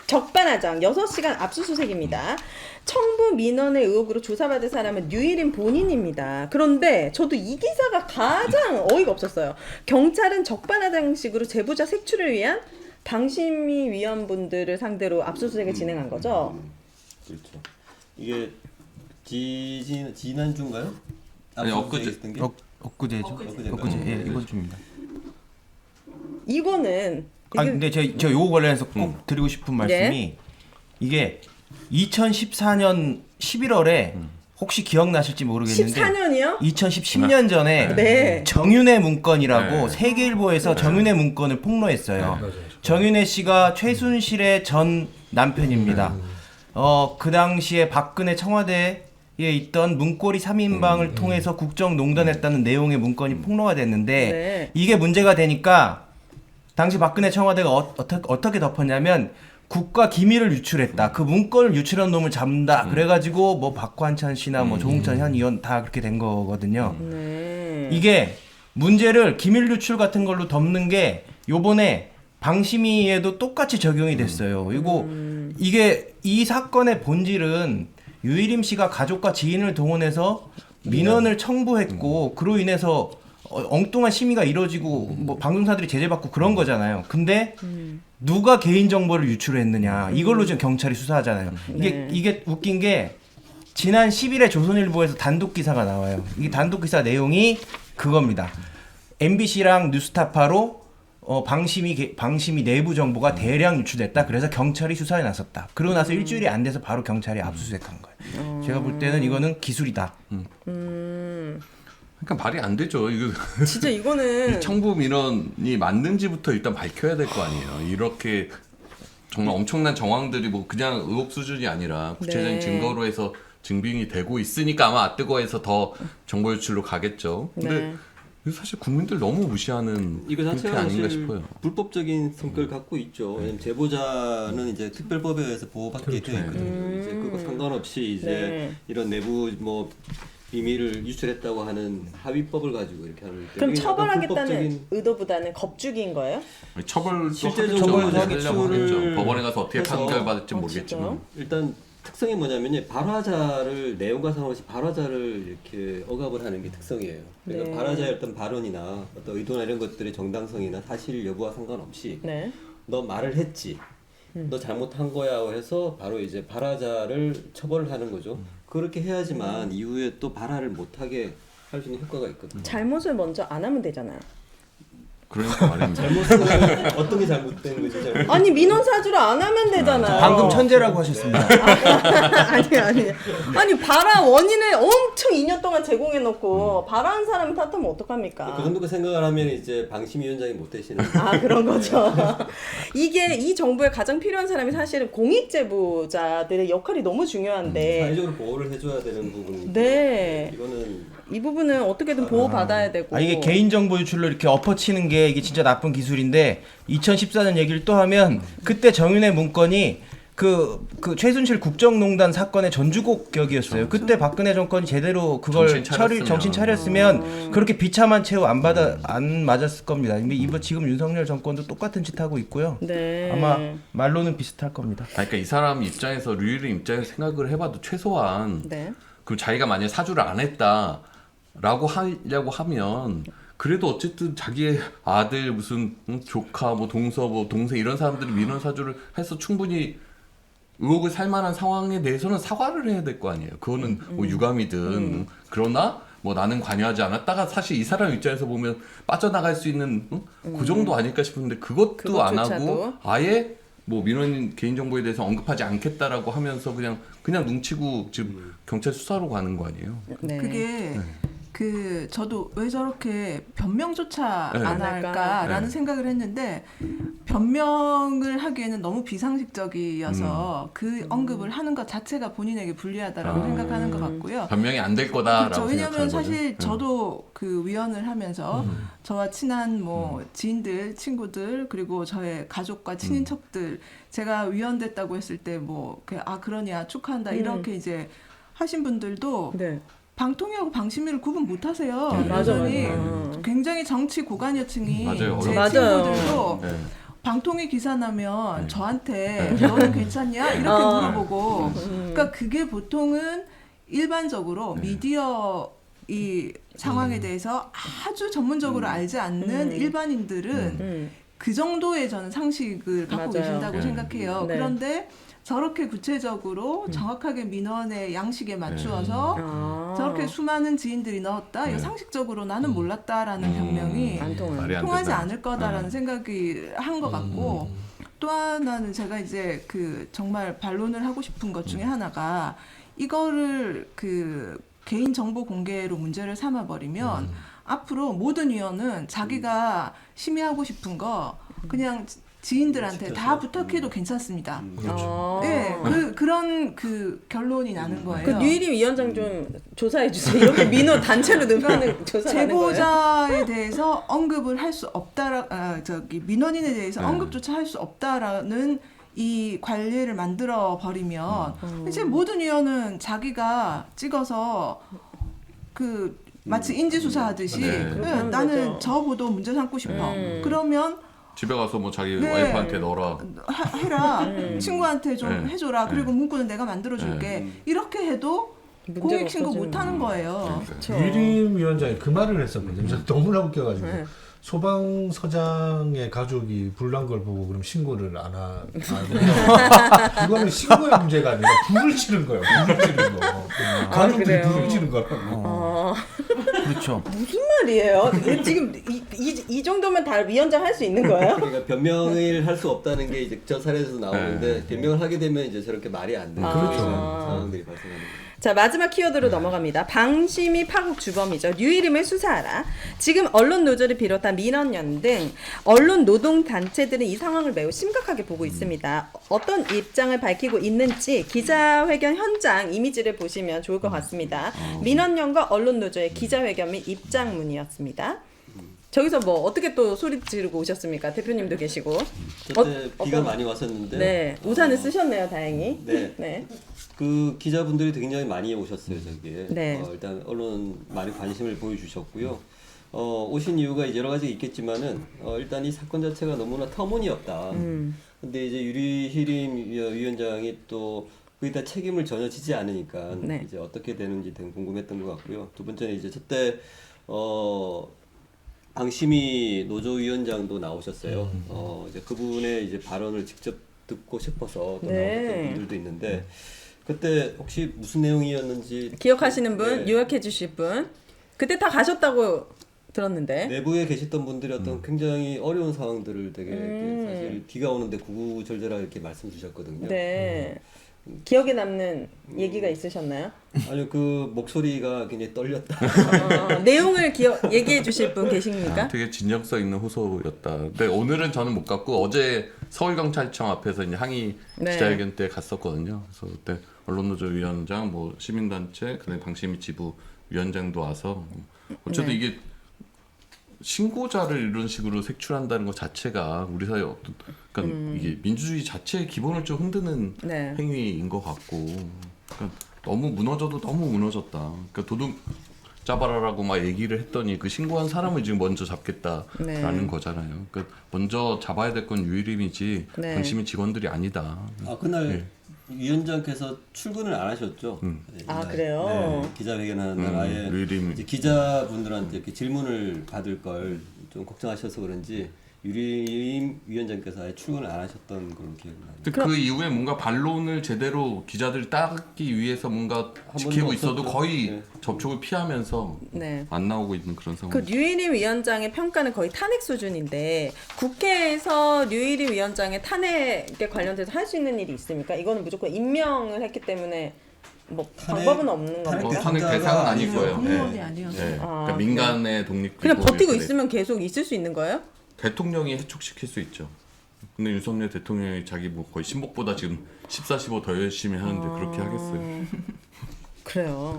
적반하장 6시간 압수수색입니다. 청부 민원의 의혹으로 조사받을 사람은 류일임 본인입니다. 그런데 저도 이 기사가 가장 어이가 없었어요. 경찰은 적반하장식으로 제보자 색출을 위한 방심위 위원분들을 상대로 압수수색을 진행한 거죠.
그렇죠. 이게 지난주인가요?
아니, 엊그제.
있었던 게?
엊그제죠.
엊그제인가요?
엊그제. 예, 이번 주입니다.
이거는
아니 근데 저 요거 관련해서 꼭 드리고 싶은 말씀이 이게 2014년 11월에 혹시 기억나실지 모르겠는데
14년이요?
2010년 전에
네.
정윤회 문건이라고
네.
세계일보에서 정윤회 문건을 폭로했어요. 정윤회 씨가 최순실의 전 남편입니다. 그 당시에 박근혜 청와대에 있던 문고리 3인방을 통해서 국정농단했다는 내용의 문건이 폭로가 됐는데
네.
이게 문제가 되니까 당시 박근혜 청와대가 어떻게 덮었냐면 국가 기밀을 유출했다. 그 문건을 유출한 놈을 잡는다. 그래가지고 뭐 박환찬 씨나 뭐 조홍천 현 의원 다 그렇게 된 거거든요.
네.
이게 문제를 기밀 유출 같은 걸로 덮는 게 요번에 방심위에도 똑같이 적용이 됐어요. 이게 이 사건의 본질은 유일임 씨가 가족과 지인을 동원해서 민원을 청부했고 그로 인해서 엉뚱한 심의가 이루어지고 뭐 방송사들이 제재받고 그런 거잖아요. 근데 누가 개인 정보를 유출했느냐 이걸로 지금 경찰이 수사하잖아요. 이게 웃긴 게 지난 10일에 조선일보에서 단독 기사가 나와요. 이게 단독 기사 내용이 그겁니다. MBC랑 뉴스타파로 방심이 내부 정보가 대량 유출됐다. 그래서 경찰이 수사에 나섰다. 그러고 나서 일주일이 안 돼서 바로 경찰이 압수수색한 거예요. 제가 볼 때는 이거는 기술이다.
그러니까 말이 안 되죠. 이거
진짜 이거는
청부 민원이 맞는지부터 일단 밝혀야 될 거 아니에요. 이렇게 정말 엄청난 정황들이 뭐 그냥 의혹 수준이 아니라 구체적인
네.
증거로 해서 증빙이 되고 있으니까 아마 아뜨거에서 더 정보 유출로 가겠죠. 근데
네.
이거 사실 국민들 너무 무시하는
이거
형태
자체가
아닌가
사실
싶어요.
불법적인 성격을 갖고 있죠. 왜냐면 제보자는 이제 특별법에 의해서 보호받게 되어 있거든요. 이제 그거 상관없이 이제
네.
이런 내부 뭐 비밀을 유출했다고 하는 합의법을 가지고 이렇게 하는
그럼
이게 약간
처벌하겠다는
불법적인-
의도보다는 겁주기인 거예요?
처벌도
실제적으로
하겠죠. 하려고
제출을
하겠죠. 법원에 가서 어떻게
해서-
판결 받을지
아,
모르겠지만.
일단 특성이 뭐냐면요, 발화자를 내용과 상관없이 발화자를 이렇게 억압을 하는 게 특성이에요. 그러니까
네.
발화자의 어떤 발언이나 어떤 의도나 이런 것들의 정당성이나 사실 여부와 상관없이
네.
너 말을 했지, 너 잘못한 거야 해서 바로 이제 발화자를 처벌을 하는 거죠. 그렇게 해야지만 이후에 또 발화를 못하게 할 수 있는 효과가 있거든요.
잘못을 먼저 안 하면 되잖아요.
그러니까 말입니다.
잘못은 어떤 게 잘못된 거지? 잘못.
아니 민원 사주를 안 하면 되잖아요.
방금 천재라고 하셨습니다.
아니 발화 원인을 엄청 2년 동안 제공해 놓고 발화한 사람을 탓하면 어떡합니까?
그 정도 생각을 하면 이제 방심위원장이 못 되시는.
아 그런 거죠. 이게 이 정부에 가장 필요한 사람이 사실은 공익 제보자들의 역할이 너무 중요한데
사회적으로 보호를 해줘야 되는 부분이.
네.
이거는
이 부분은 어떻게든 보호 받아야 되고.
이게 개인정보 유출로 이렇게 엎어치는 게 이게 진짜 나쁜 기술인데 2014년 얘기를 또 하면 그때 정윤회 문건이 그 최순실 국정농단 사건의 전주곡 격이었어요. 그때 박근혜 정권이 제대로 그걸 정신 차렸으면 그렇게 비참한 최후 안 맞았을 겁니다. 근데 이번 지금 윤석열 정권도 똑같은 짓 하고 있고요.
네.
아마 말로는 비슷할 겁니다.
그러니까 이 사람 입장에서 류일의 입장에서 생각을 해봐도 최소한
네.
그럼 자기가 만약에 사주를 안 했다라고 하려고 하면 그래도 어쨌든 자기의 아들 무슨 조카 뭐 동서 뭐 동생 이런 사람들이 민원 사주를 해서 충분히 의혹을 살 만한 상황에 대해서는 사과를 해야 될 거 아니에요. 그거는 뭐 유감이든 그러나 뭐 나는 관여하지 않았다가 사실 이 사람 입장에서 보면 빠져나갈 수 있는 그 정도 아닐까 싶은데 그것도 안 하고
그것조차도.
아예 뭐 민원인 개인정보에 대해서 언급하지 않겠다라고 하면서 그냥 뭉치고 지금 경찰 수사로 가는 거 아니에요?
네.
그게 그 저도 왜 저렇게 변명조차
네.
안 할까라는
네.
생각을 했는데 변명을 하기에는 너무 비상식적이어서 그 언급을 하는 것 자체가 본인에게 불리하다라고 생각하는 것 같고요.
변명이 안 될 거다라고
그렇죠. 왜냐하면
생각하는
사실
거죠.
저도 그 위원을 하면서 저와 친한 뭐 지인들, 친구들 그리고 저의 가족과 친인척들 제가 위원 됐다고 했을 때 뭐 그러냐 축하한다 이렇게 이제 하신 분들도
네.
방통위하고 방심위를 구분 못 하세요.
맞아,
여전히
맞아.
굉장히 정치 고관여층이
맞아요.
제
맞아요.
친구들도
네.
방통위 기사 나면 저한테 너는 괜찮냐 이렇게 물어보고 그러니까 그게 보통은 일반적으로 미디어 이 상황에 대해서 아주 전문적으로 알지 않는 일반인들은 그 정도의 저는 상식을 갖고
맞아요.
계신다고 생각해요.
네.
그런데 저렇게 구체적으로 정확하게 민원의 양식에 맞추어서
아.
저렇게 수많은 지인들이 넣었다. 이거 상식적으로 나는 몰랐다라는 변명이
안 통해요.
말이 안
통하지
된다.
않을 거다라는 생각이 한 것 같고 또 하나는 제가 이제 그 정말 반론을 하고 싶은 것 중에 하나가 이거를 그 개인 정보 공개로 문제를 삼아 버리면 앞으로 모든 위원은 자기가 심의하고 싶은 거 그냥 지인들한테 다 부탁해도 괜찮습니다.
아.
네, 그런 그 결론이 나는 거예요.
그 류일임 위원장 좀 조사해 주세요. 이렇게 민원 단체로 넣으면 조사하는 거예요.
제보자에 대해서 언급을 할 수 없다라 민원인에 대해서 언급조차 할 수 없다라는 이 관리를 만들어 버리면 이제 모든 위원은 자기가 찍어서 그 마치 인지 수사하듯이
네.
그렇게 하면
나는
되죠.
저 보도 문제 삼고 싶어. 그러면
집에 가서 뭐 자기
네.
와이프한테 넣어라.
해라. 친구한테 좀
네.
해줘라. 그리고 문구는 내가 만들어줄게. 이렇게 해도
문제가
공익신고
없어지는
못하는 거예요.
그렇죠.
유림 위원장이 그 말을 했었거든요. 저 너무나 웃겨가지고
네.
소방서장의 가족이 불난 걸 보고 그럼 신고를 안 이거는 신고의 문제가 아니라 불을 지른 거예요. 불을 지른 거. 가족들이
그래요?
불을 지른 거라고.
그렇죠.
무슨 말이에요? 지금 이 정도면 다 위원장 할 수 있는 거예요?
그러니까 변명을 할 수 없다는 게 이제 저 사례에서 나오는데 변명을 하게 되면 이제 저렇게 말이 안 되는
그렇죠.
상황들이 발생하는 거예요.
자, 마지막 키워드로 넘어갑니다. 방심위 파국 주범이죠. 류일임을 수사하라. 지금 언론 노조를 비롯한 민원연 등 언론 노동 단체들은 이 상황을 매우 심각하게 보고 있습니다. 어떤 입장을 밝히고 있는지 기자회견 현장 이미지를 보시면 좋을 것 같습니다. 민원연과 언론 노조의 기자회견 및 입장문이었습니다. 저기서 뭐 어떻게 또 소리 지르고 오셨습니까? 대표님도 계시고.
그때 비가 많이 왔었는데
네, 우산을 쓰셨네요, 다행히.
네.
네.
그 기자분들이 굉장히 많이 오셨어요 저기에.
네.
일단 언론 많이 관심을 보여주셨고요. 오신 이유가 이제 여러 가지 있겠지만은 일단 이 사건 자체가 너무나 터무니없다. 근데 이제 유리희림 위원장이 또 거기다 책임을 전혀 지지 않으니까
네.
이제 어떻게 되는지 되게 궁금했던 것 같고요. 두 번째는 이제 저때 방심위 노조위원장도 나오셨어요. 이제 그분의 이제 발언을 직접 듣고 싶어서 또
네.
나오셨던 분들도 있는데 그때 혹시 무슨 내용이었는지
기억하시는 분,
네.
요약해 주실 분. 그때 다 가셨다고 들었는데.
내부에 계셨던 분들이 어떤 굉장히 어려운 상황들을 되게 이렇게 사실 비가 오는데 구구절절하게 이렇게 말씀 주셨거든요.
네. 기억에 남는 얘기가 있으셨나요?
아니요 그 목소리가 굉장히 떨렸다.
내용을 얘기해 주실 분 계십니까?
되게 진정성 있는 호소였다. 근데 오늘은 저는 못 갔고 어제 서울경찰청 앞에서 이제 항의
네.
기자회견 때 갔었거든요. 그래서 그때 언론노조 위원장, 뭐 시민단체, 그다음에 방심위 지부 위원장도 와서 어쨌든
네.
이게 신고자를 이런 식으로 색출한다는 것 자체가 우리 사회 어떤 그러니까 이게 민주주의 자체의 기본을 좀 흔드는
네.
행위인 것 같고 그러니까 너무 무너져도 너무 무너졌다. 그러니까 도둑 잡아라라고 막 얘기를 했더니 그 신고한 사람을 지금 먼저 잡겠다라는
네.
거잖아요. 그러니까 먼저 잡아야 될 건 유일임이지
네.
방심위 직원들이 아니다.
그날
네.
위원장께서 출근을 안 하셨죠?
아, 그래요?
네, 기자회견하는 날 아예
유림.
이제 기자분들한테 이렇게 질문을 받을 걸 좀 걱정하셔서 그런지 유림 위원장께서 아예 출근을 안 하셨던 걸로 기억나요.
근데 그 이후에 뭔가 반론을 제대로 기자들 따기 위해서 뭔가 지키고
번도
있어도
없었죠.
거의
네.
접촉을 피하면서
네.
안 나오고 있는 그런 상황.
그 류일임 위원장의 평가는 거의 탄핵 수준인데 국회에서 류일임 위원장의 탄핵에 관련돼서 할 수 있는 일이 있습니까? 이거는 무조건 임명을 했기 때문에 뭐 방법은 없는
탄핵
겁니까?
탄핵
대상자가
대상은 아닐
아니죠.
거예요.
공무원이 아니어서.
그러니까 민간의 독립.
그냥 버티고
기구일
있으면 계속 있을 수 있는 거예요?
대통령이 해촉시킬 수 있죠. 근데 윤석열 대통령이 자기 뭐 거의 신복보다 지금 14, 15 더 열심히 하는데 그렇게 하겠어요.
그래요.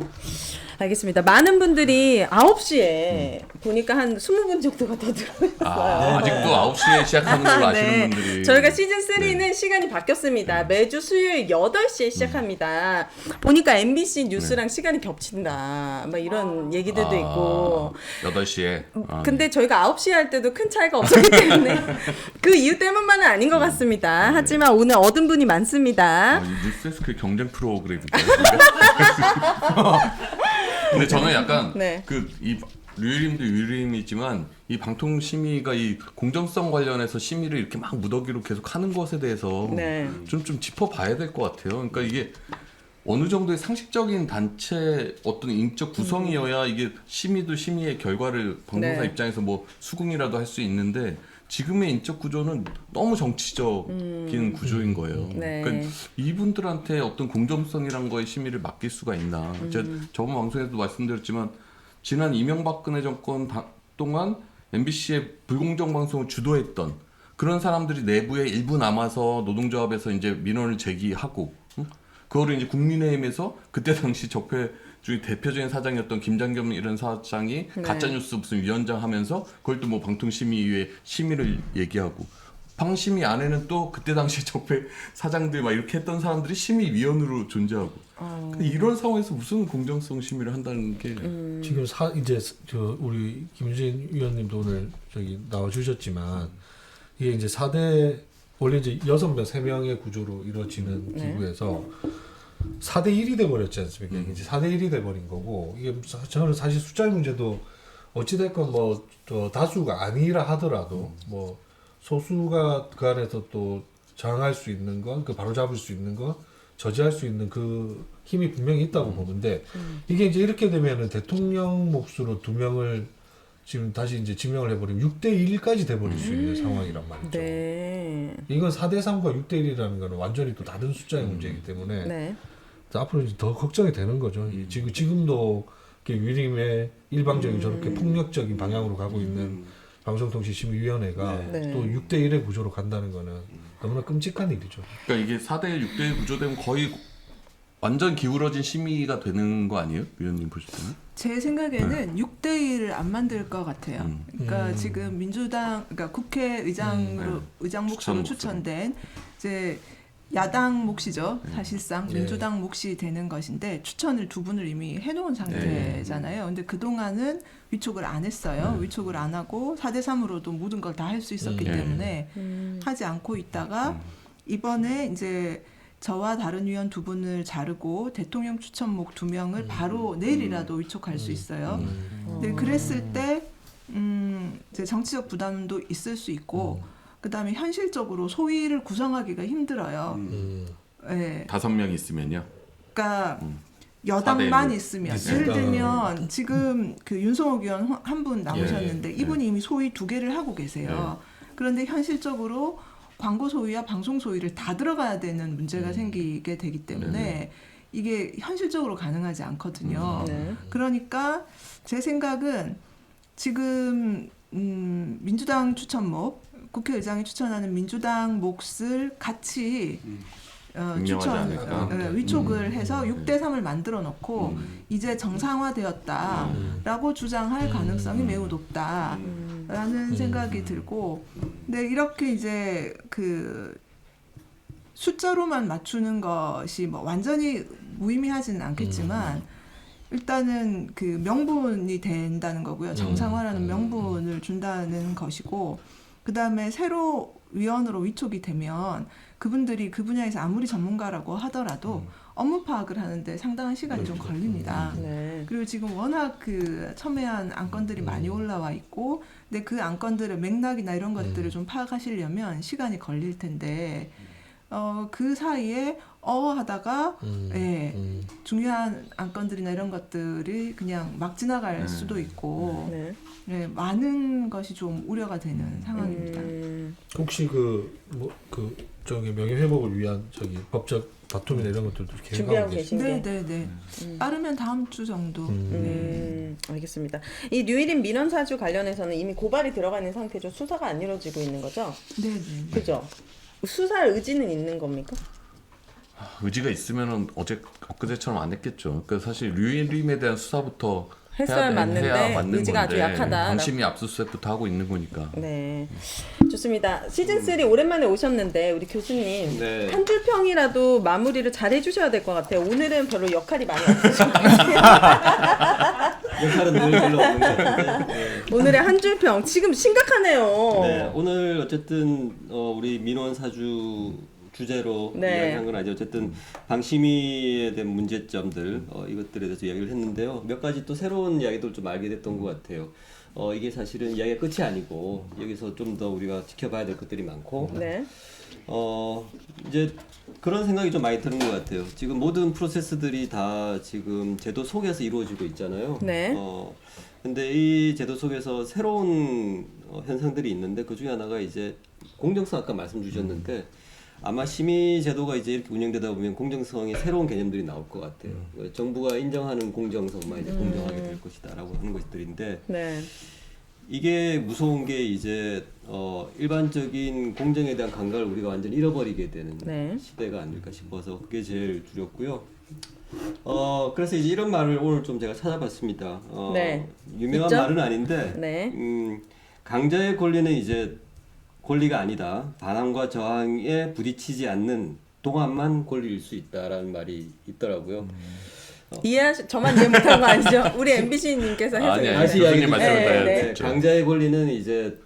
알겠습니다. 많은 분들이 9시에 보니까 한 20분 정도가 더 들어있어요.
아직도 9시에 시작하는 걸로 아시는
네.
분들이.
저희가 시즌 3는 시간이 바뀌었습니다. 매주 수요일 8시에 시작합니다. 보니까 MBC 뉴스랑 시간이 겹친다. 막 이런 얘기들도 있고.
8시에.
근데 저희가 9시에 할 때도 큰 차이가 없었기 때문에 그 이유 때문만은 아닌 것 같습니다. 하지만 오늘 얻은 분이 많습니다.
이 뉴스데스크 경쟁 프로그램인데. 근데 저는 약간
네.
이 류일임도 유일임이지만 이 방통 심의가 이 공정성 관련해서 심의를 이렇게 막 무더기로 계속 하는 것에 대해서
네.
좀 짚어봐야 될 것 같아요. 그러니까 이게 어느 정도의 상식적인 단체 어떤 인적 구성이어야 이게 심의도 심의의 결과를 방송사
네.
입장에서 뭐 수긍이라도 할 수 있는데 지금의 인적 구조는 너무 정치적인 구조인 거예요.
네.
그러니까 이분들한테 어떤 공정성이란 거에 심의를 맡길 수가 있나. 제가 저번 방송에서도 말씀드렸지만 지난 이명박근혜 정권 동안 MBC의 불공정 방송을 주도했던 그런 사람들이 내부에 일부 남아서 노동조합에서 이제 민원을 제기하고 그거를 이제 국민의힘에서 그때 당시 적폐 중에 대표적인 사장이었던 김장겸 이런 사장이
네.
가짜뉴스 무슨 위원장 하면서 그걸 또 뭐 방통심의위에 심의를 얘기하고 방심위 안에는 또 그때 당시 적폐 사장들 막 이렇게 했던 사람들이 심의위원으로 존재하고 근데 이런 상황에서 무슨 공정성 심의를 한다는 게
지금 이제 우리 김유진 위원님도 오늘 저기 나와 주셨지만 이게 이제 4대 원래 이제 6명, 3명의 구조로 이루어지는
네.
기구에서 4대 1이 돼 버렸지 않습니까? 이제 4대 1이 돼 버린 거고 이게 저는 사실 숫자의 문제도 어찌 됐건 뭐 다수가 아니라 하더라도 뭐 소수가 그 안에서 또 저항할 수 있는 건 그 바로잡을 수 있는 건 저지할 수 있는 그 힘이 분명히 있다고 보는데 이게 이제 이렇게 되면은 대통령 몫으로 2명을 지금 다시 이제 지명을 해버리면 6대 1까지 돼버릴 수 있는 상황이란 말이죠.
네.
이건 4대 3과 6대 1이라는 거는 완전히 또 다른 숫자의 문제이기 때문에
네.
앞으로 이제 더 걱정이 되는 거죠. 지금도 유림의 일방적인 저렇게 폭력적인 방향으로 가고 있는 방송통신심의위원회가
네.
또 6대 1의 구조로 간다는 거는 너무나 끔찍한 일이죠.
그러니까 이게 4대 6대 1 구조되면 거의 완전 기울어진 심의가 되는 거 아니에요? 위원님 보실 때는?
제 생각에는 6대 1을 안 만들 것 같아요. 그러니까 지금 민주당, 그러니까 국회의장으로 의장 몫으로 추천된 이제 야당 몫이죠. 사실상 민주당 몫이 되는 것인데 추천을 2분을 이미 해놓은 상태잖아요. 근데 그 동안은 위촉을 안 했어요. 위촉을 안 하고 4대 3으로도 모든 걸 다 할 수 있었기 때문에 하지 않고 있다가 이번에 이제 저와 다른 위원 2분을 자르고 대통령 추천목 2명을 바로 내일이라도 위촉할 수 있어요. 근데 그랬을 때 이제 정치적 부담도 있을 수 있고 그다음에 현실적으로 소위를 구성하기가 힘들어요. 네.
5명 있으면요.
그러니까 여당만
4대1로.
있으면 예를 들면 지금 그 윤성옥 의원 한 분 나오셨는데 이분이 이미 소위 2개를 하고 계세요. 그런데 현실적으로 광고 소위와 방송 소위를 다 들어가야 되는 문제가 생기게 되기 때문에 이게 현실적으로 가능하지 않거든요.
네.
그러니까 제 생각은 지금 민주당 추천목 국회의장이 추천하는 민주당 몫을 같이 위촉을 해서 6대 3을 만들어 놓고 이제 정상화되었다라고 주장할 가능성이 매우 높다라는 생각이 들고, 근데 이렇게 이제 그 숫자로만 맞추는 것이 뭐 완전히 무의미하지는 않겠지만 일단은 그 명분이 된다는 거고요. 정상화라는 명분을 준다는 것이고, 그다음에 새로 위원으로 위촉이 되면 그분들이 그 분야에서 아무리 전문가라고 하더라도 업무 파악을 하는데 상당한 시간이 좀 걸립니다.
네.
그리고 지금 워낙 그 첨예한 안건들이 많이 올라와 있고, 근데 그 안건들의 맥락이나 이런 것들을 좀 파악하시려면 시간이 걸릴 텐데, 그 사이에 하다가 예, 중요한 안건들이나 이런 것들이 그냥 막 지나갈 수도 있고,
네.
예, 많은 것이 좀 우려가 되는 상황입니다.
혹시 저기 명예회복을 위한 저기 법적 다툼이나 이런 것들도
준비하고
계획하고
계신 게.
네네네. 빠르면 다음 주 정도. 네.
알겠습니다. 이 류일인 민원 사주 관련해서는 이미 고발이 들어가 있는 상태죠. 수사가 안 이루어지고 있는 거죠.
네네.
그죠? 수사할 의지는 있는 겁니까?
의지가 있으면은 엊그제처럼 안 했겠죠. 그러니까 사실 류일임에 대한 수사부터
했어야 맞는데
해야 맞는
의지가
건데
아주 약하다.
방심이 압수수색부터 하고 있는 거니까.
네, 좋습니다. 시즌 3 오랜만에 오셨는데 우리 교수님
네.
한 줄 평이라도 마무리를 잘 해주셔야 될 것 같아요. 오늘은 별로 역할이 많이 없으신 것 같아요.
역할은 늘 별로 없는 것 같은데. 네.
오늘의 한 줄 평 지금 심각하네요.
네, 오늘 어쨌든 우리 민원 사주 주제로
네.
이야기한 건 아니죠. 어쨌든 방심위에 대한 문제점들 이것들에 대해서 이야기를 했는데요. 몇 가지 또 새로운 이야기들 좀 알게 됐던 것 같아요. 이게 사실은 이야기가 끝이 아니고 여기서 좀 더 우리가 지켜봐야 될 것들이 많고
네.
이제 그런 생각이 좀 많이 드는 것 같아요. 지금 모든 프로세스들이 다 지금 제도 속에서 이루어지고 있잖아요.
네.
근데 이 제도 속에서 새로운 현상들이 있는데 그 중에 하나가 이제 공정성 아까 말씀 주셨는데 아마 심의 제도가 이제 이렇게 운영되다 보면 공정성의 새로운 개념들이 나올 것 같아요. 정부가 인정하는 공정성만 이제 공정하게 될 것이다라고 하는 것들인데
네.
이게 무서운 게 이제 일반적인 공정에 대한 감각을 우리가 완전히 잃어버리게 되는
네.
시대가 아닐까 싶어서 그게 제일 두렵고요. 그래서 이제 이런 말을 오늘 좀 제가 찾아봤습니다.
네.
유명한
있죠?
말은 아닌데
네.
강자의 권리는 이제 권리가 아니다. 반항과 저항에 부딪히지 않는 동안만 권리일 수 있다라는 말이 있더라고요.
저만 이해 못한 거 아니죠? 우리 MBC님께서 해서
아니,
다시
교수님
이야기
말씀을
네,
다
네.
듣죠.
강자의 권리는 이제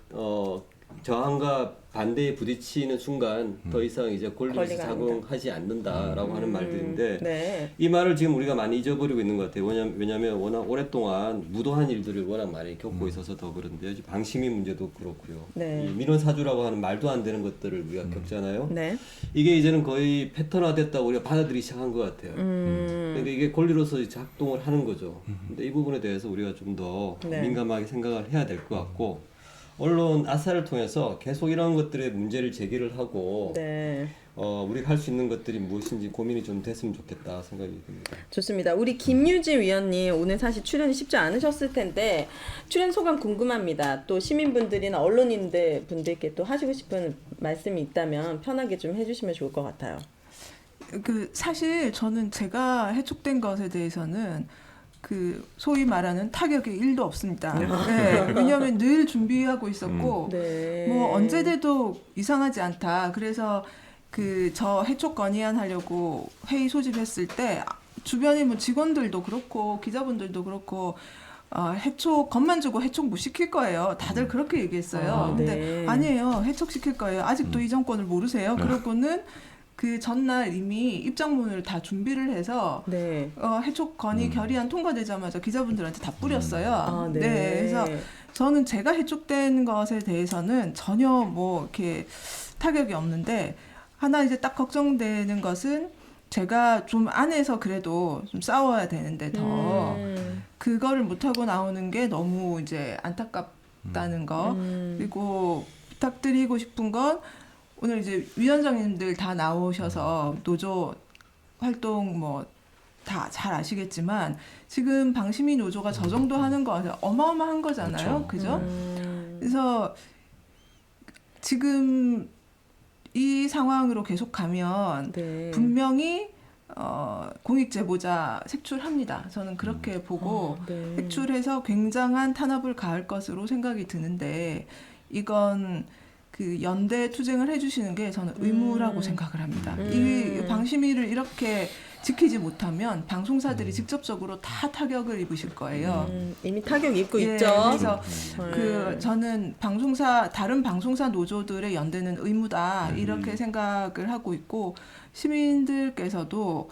저항과 반대에 부딪히는 순간 더 이상 이제 권리에서
권리가
작용하지 않는다라고 하는 말들인데
네.
이 말을 지금 우리가 많이 잊어버리고 있는 것 같아요. 왜냐하면 워낙 오랫동안 무도한 일들을 워낙 많이 겪고 있어서 더 그런데요. 방심위 문제도 그렇고요.
네.
이 민원 사주라고 하는 말도 안 되는 것들을 우리가 겪잖아요.
네.
이게 이제는 거의 패턴화됐다고 우리가 받아들이기 시작한 것 같아요. 그러니까 이게 권리로서 작동을 하는 거죠. 근데 이 부분에 대해서 우리가 좀 더
네.
민감하게 생각을 해야 될 것 같고 언론 아사를 통해서 계속 이런 것들의 문제를 제기를 하고
네.
우리가 할 수 있는 것들이 무엇인지 고민이 좀 됐으면 좋겠다 생각이 듭니다.
좋습니다. 우리 김유진 위원님 오늘 사실 출연이 쉽지 않으셨을 텐데 출연 소감 궁금합니다. 또 시민분들이나 언론인들 분들께 또 하시고 싶은 말씀이 있다면 편하게 좀 해주시면 좋을 것 같아요.
사실 저는 제가 해촉된 것에 대해서는 소위 말하는 타격이 1도 없습니다. 네, 왜냐하면 늘 준비하고 있었고
네.
뭐 언제 돼도 이상하지 않다. 그래서 저 해촉 건의안 하려고 회의 소집했을 때 주변에 뭐 직원들도 그렇고 기자분들도 그렇고 해촉 겁만 주고 해촉 못 시킬 거예요. 다들 그렇게 얘기했어요.
네.
근데 아니에요. 해촉 시킬 거예요. 아직도 이 정권을 모르세요. 그러고는 그 전날 이미 입장문을 다 준비를 해서
네.
해촉 건의 결의안 통과되자마자 기자분들한테 다 뿌렸어요.
아, 네.
그래서 저는 제가 해촉된 것에 대해서는 전혀 뭐 이렇게 타격이 없는데 하나 이제 딱 걱정되는 것은 제가 좀 안에서 그래도 좀 싸워야 되는데 더 그거를 못하고 나오는 게 너무 이제 안타깝다는 거. 그리고 부탁드리고 싶은 건 오늘 이제 위원장님들 다 나오셔서 노조 활동 뭐 다 잘 아시겠지만 지금 방심위 노조가 저 정도 하는 거 어마어마한 거잖아요. 그죠? 그래서 지금 이 상황으로 계속 가면
네.
분명히 공익제보자 색출합니다. 저는 그렇게 보고
네.
색출해서 굉장한 탄압을 가할 것으로 생각이 드는데 이건 그 연대 투쟁을 해주시는 게 저는 의무라고 생각을 합니다. 이 방심위를 이렇게 지키지 못하면 방송사들이 직접적으로 다 타격을 입으실 거예요.
이미 타격 입고
예,
있죠.
그래서 그 저는 다른 방송사 노조들의 연대는 의무다 이렇게 생각을 하고 있고 시민들께서도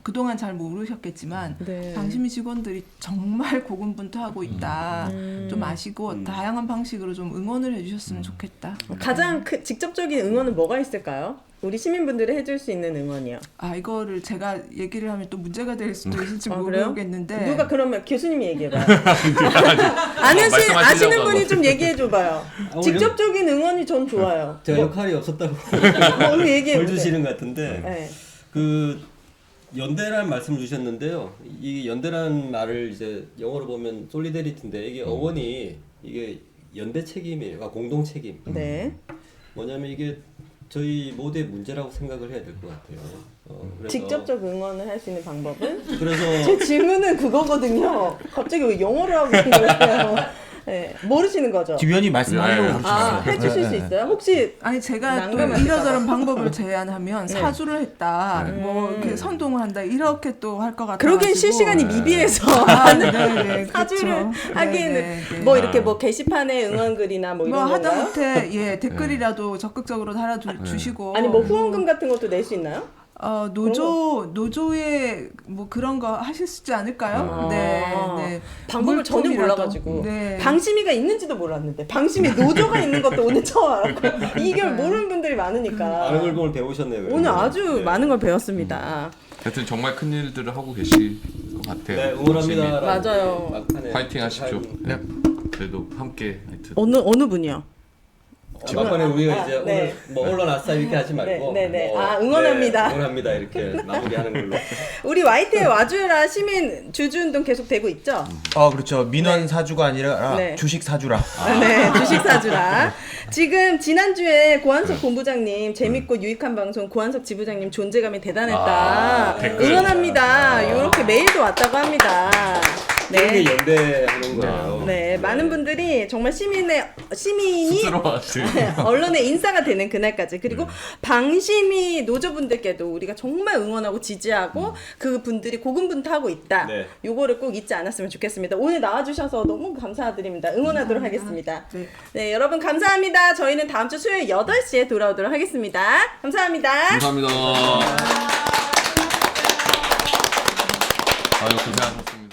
그동안 잘 모르셨겠지만
네.
방심위 직원들이 정말 고군분투하고 있다. 좀 아시고 다양한 방식으로 좀 응원을 해주셨으면 좋겠다.
가장 직접적인 응원은 뭐가 있을까요? 우리 시민분들이 해줄 수 있는 응원이요.
아 이거를 제가 얘기를 하면 또 문제가 될 수도 있을지
아, 그래요?
모르겠는데
누가 그러면 교수님이 얘기해봐요.
말씀하시려고
아시는
하고.
분이 좀 얘기해줘봐요.
오늘
직접적인 응원이 전 좋아요.
제가 역할이 없었다고
오늘
벌
얘기해보세요.
주시는 것 같은데
네.
그 연대라는 말씀 주셨는데요. 이 연대라는 말을 이제 영어로 보면 솔리데리티인데 이게 어원이 이게 연대 책임이에요. 그러니까 공동 책임.
네.
뭐냐면 이게 저희 모두의 문제라고 생각을 해야 될 것 같아요. 그래서
직접적 응원을 할 수 있는 방법은?
그래서
제 질문은 그거거든요. 갑자기 왜 영어를 하고 있는 거예요? 네. 모르시는 거죠?
김현이 말씀하려고
아,
그러셨어요.
해주실 수 있어요? 혹시
아니 제가 또
난감하실까
이러저런 방법을 제안하면 사주를 했다, 뭐 이렇게 선동을 한다 이렇게 또 할 것 같아요.
그러기엔 실시간이 미비해서
네네,
사주를
그렇죠.
하기에는
네네.
뭐 이렇게 뭐 게시판에 응원글이나 뭐
뭐
이런 건가요?
하다못해 예 댓글이라도 적극적으로 달아주시고
아니 뭐 후원금 같은 것도 낼 수 있나요?
노조에 뭐 그런 거 하시지 않을까요?
아.
네.
방법을 전혀
물품이라도.
몰라가지고
네.
방심위가 있는지도 몰랐는데 방심위 노조가 있는 것도 오늘 처음 알았고 이걸 모르는 분들이 많으니까
많은 걸 오늘 배우셨네요.
오늘
그러면.
아주
네.
많은 걸 배웠습니다.
하여튼 정말 큰 일들을 하고 계실 것 같아요.
네, 응원합니다.
맞아요.
막판에
파이팅 하십시오.
네.
그래도 함께 하여튼
어느 분이요?
막판에 우리가 이제
네.
오늘 뭐 언론 아싸 이렇게 하지 말고
네.
뭐,
아, 응원합니다.
네, 응원합니다 이렇게 마무리하는 걸로.
우리 YT의 와주라 시민 주주운동 계속 되고 있죠?
그렇죠. 민원 사주가 아니라
네.
주식 사주라.
네, 주식 사주라. 지금 지난주에 고한석 본부장님 재밌고 유익한 방송 고한석 지부장님 존재감이 대단했다.
댓글.
응원합니다. 이렇게 메일도 왔다고 합니다.
이게
네.
연대하는 거예요.
네, 많은 분들이 정말 시민이
쑥스러워하시는
언론의 인싸가 되는 그날까지 그리고 방심위 노조분들께도 우리가 정말 응원하고 지지하고 그 분들이 고군분투하고 있다.
네.
요거를 꼭 잊지 않았으면 좋겠습니다. 오늘 나와주셔서 너무 감사드립니다. 응원하도록 하겠습니다.
네.
네, 여러분 감사합니다. 저희는 다음 주 수요일 8시에 돌아오도록 하겠습니다. 감사합니다.
감사합니다. 아유 고생하셨습니다.